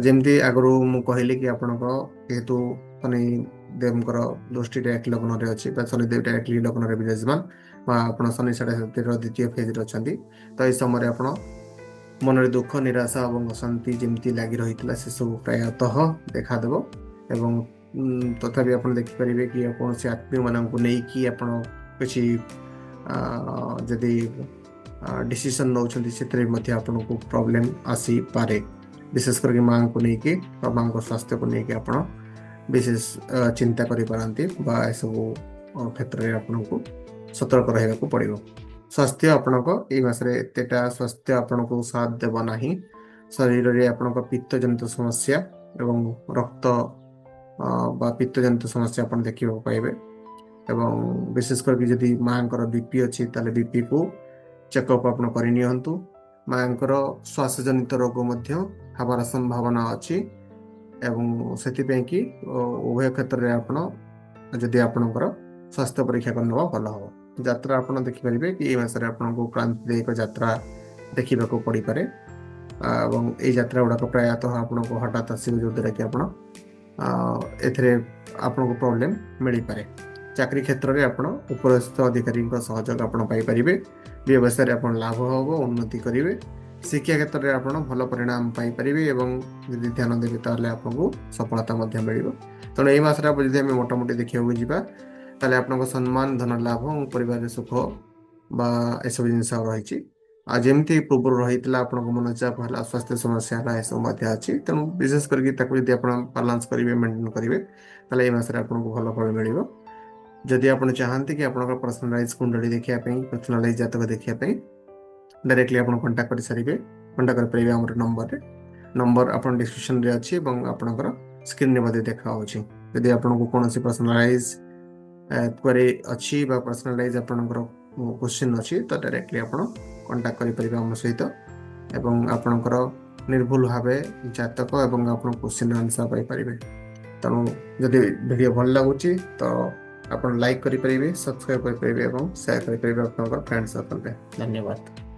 जमती आगु मु कहली कि आपतु शनि देवकर दृष्टि डायरेक्ट लग्न अच्छी शनिदेव डायरेक्टली लग्न विराजमान आप शनि साढ़े द्वितीय फेज अच्छा तो यह समय आप मन दुख निराशा और अशांति जमी लगी रही से सब प्रायतः देखादेव एवं तथापि आप देखिपारे कि कौन आत्मीय मानक नहीं कि किसी जदि डिसीजन नौ से आपको प्रॉब्लम आसी पारे विशेष करके माँ को लेकिन माँ को स्वास्थ्य को लेकिन आप विशेष चिंता करें सब क्षेत्र में आपको सतर्क रहा पड़ो स्वास्थ्य आपको मसरे एतेटा स्वास्थ्य आपको साथ देव ना शरीर में आप पित्तजनित समस्या एवं रक्त पित्त जनित समस्या आप देखा पाइबे एवं विशेष करके जदि माँ बीपी अच्छी ताले बीपी को चेकअप आप करनी माँ श्वास जनित रोग हमारा संभावना अच्छी एवं से कि उभय क्षेत्र में आप जदि आपणकर स्वास्थ्य परीक्षा करने भल हम यात्रा आप देखिपारे कि मसरे आपको क्रांतिदायक यात्रा देखा पड़ पारे और ये यात्रा गुड़ाक प्रायतः आपको हठात आसो जो द्वारा कि आपको प्रॉब्लम मिल पारे चाकरी क्षेत्र में आप उपरस्थ अधिकारी सहयोग आप व्यवसाय आप लाभ हम उन्नति करेंगे शिक्षा क्षेत्र में आप भल परिणाम पाइपर यदि ध्यान देवे ताले आपको सफलता मिल तेणु यही मसरे आप जब मोटामोटी देखा जावा ताले आपको सम्मान धन लाभ और परिवार सुख सब जिन रही जमी पूर्व रही आपको मनोचाप है स्वास्थ्य समस्या है यह सब अच्छी तेणु विशेष करके बालांस करेंगे मेंटेन करेंगे ताले ये मसरे आपको भल फल मिल जदि आप चाहते कि आप पर्सनालाइज कुंडली देखापी पर्सनालाइज जातक देखापी डायरेक्टली आप कंटाक्ट कर सारे कंटाक्ट कर पारे आम नंबर आप डिस्क्रिप्शन रे अच्छी आपंकर स्क्रीन में देखा जदि आपको कौन पर्सनालाइज क्वेरी अच्छी पर्सनालाइज आपंकर क्वेश्चन अच्छी तो डायरेक्टली आप कंटाक्ट करेंगे आम सहित एवं आपंकर निर्भुल भाव जातक एवं आप क्वेश्चन आंसर पाइपर तेणु जदि वीडियो भल लगुच तो आप लाइक करेंगे सब्सक्राइब करेंगे और शेयर करेंगे अपना फ्रेंड सर्कल में धन्यवाद।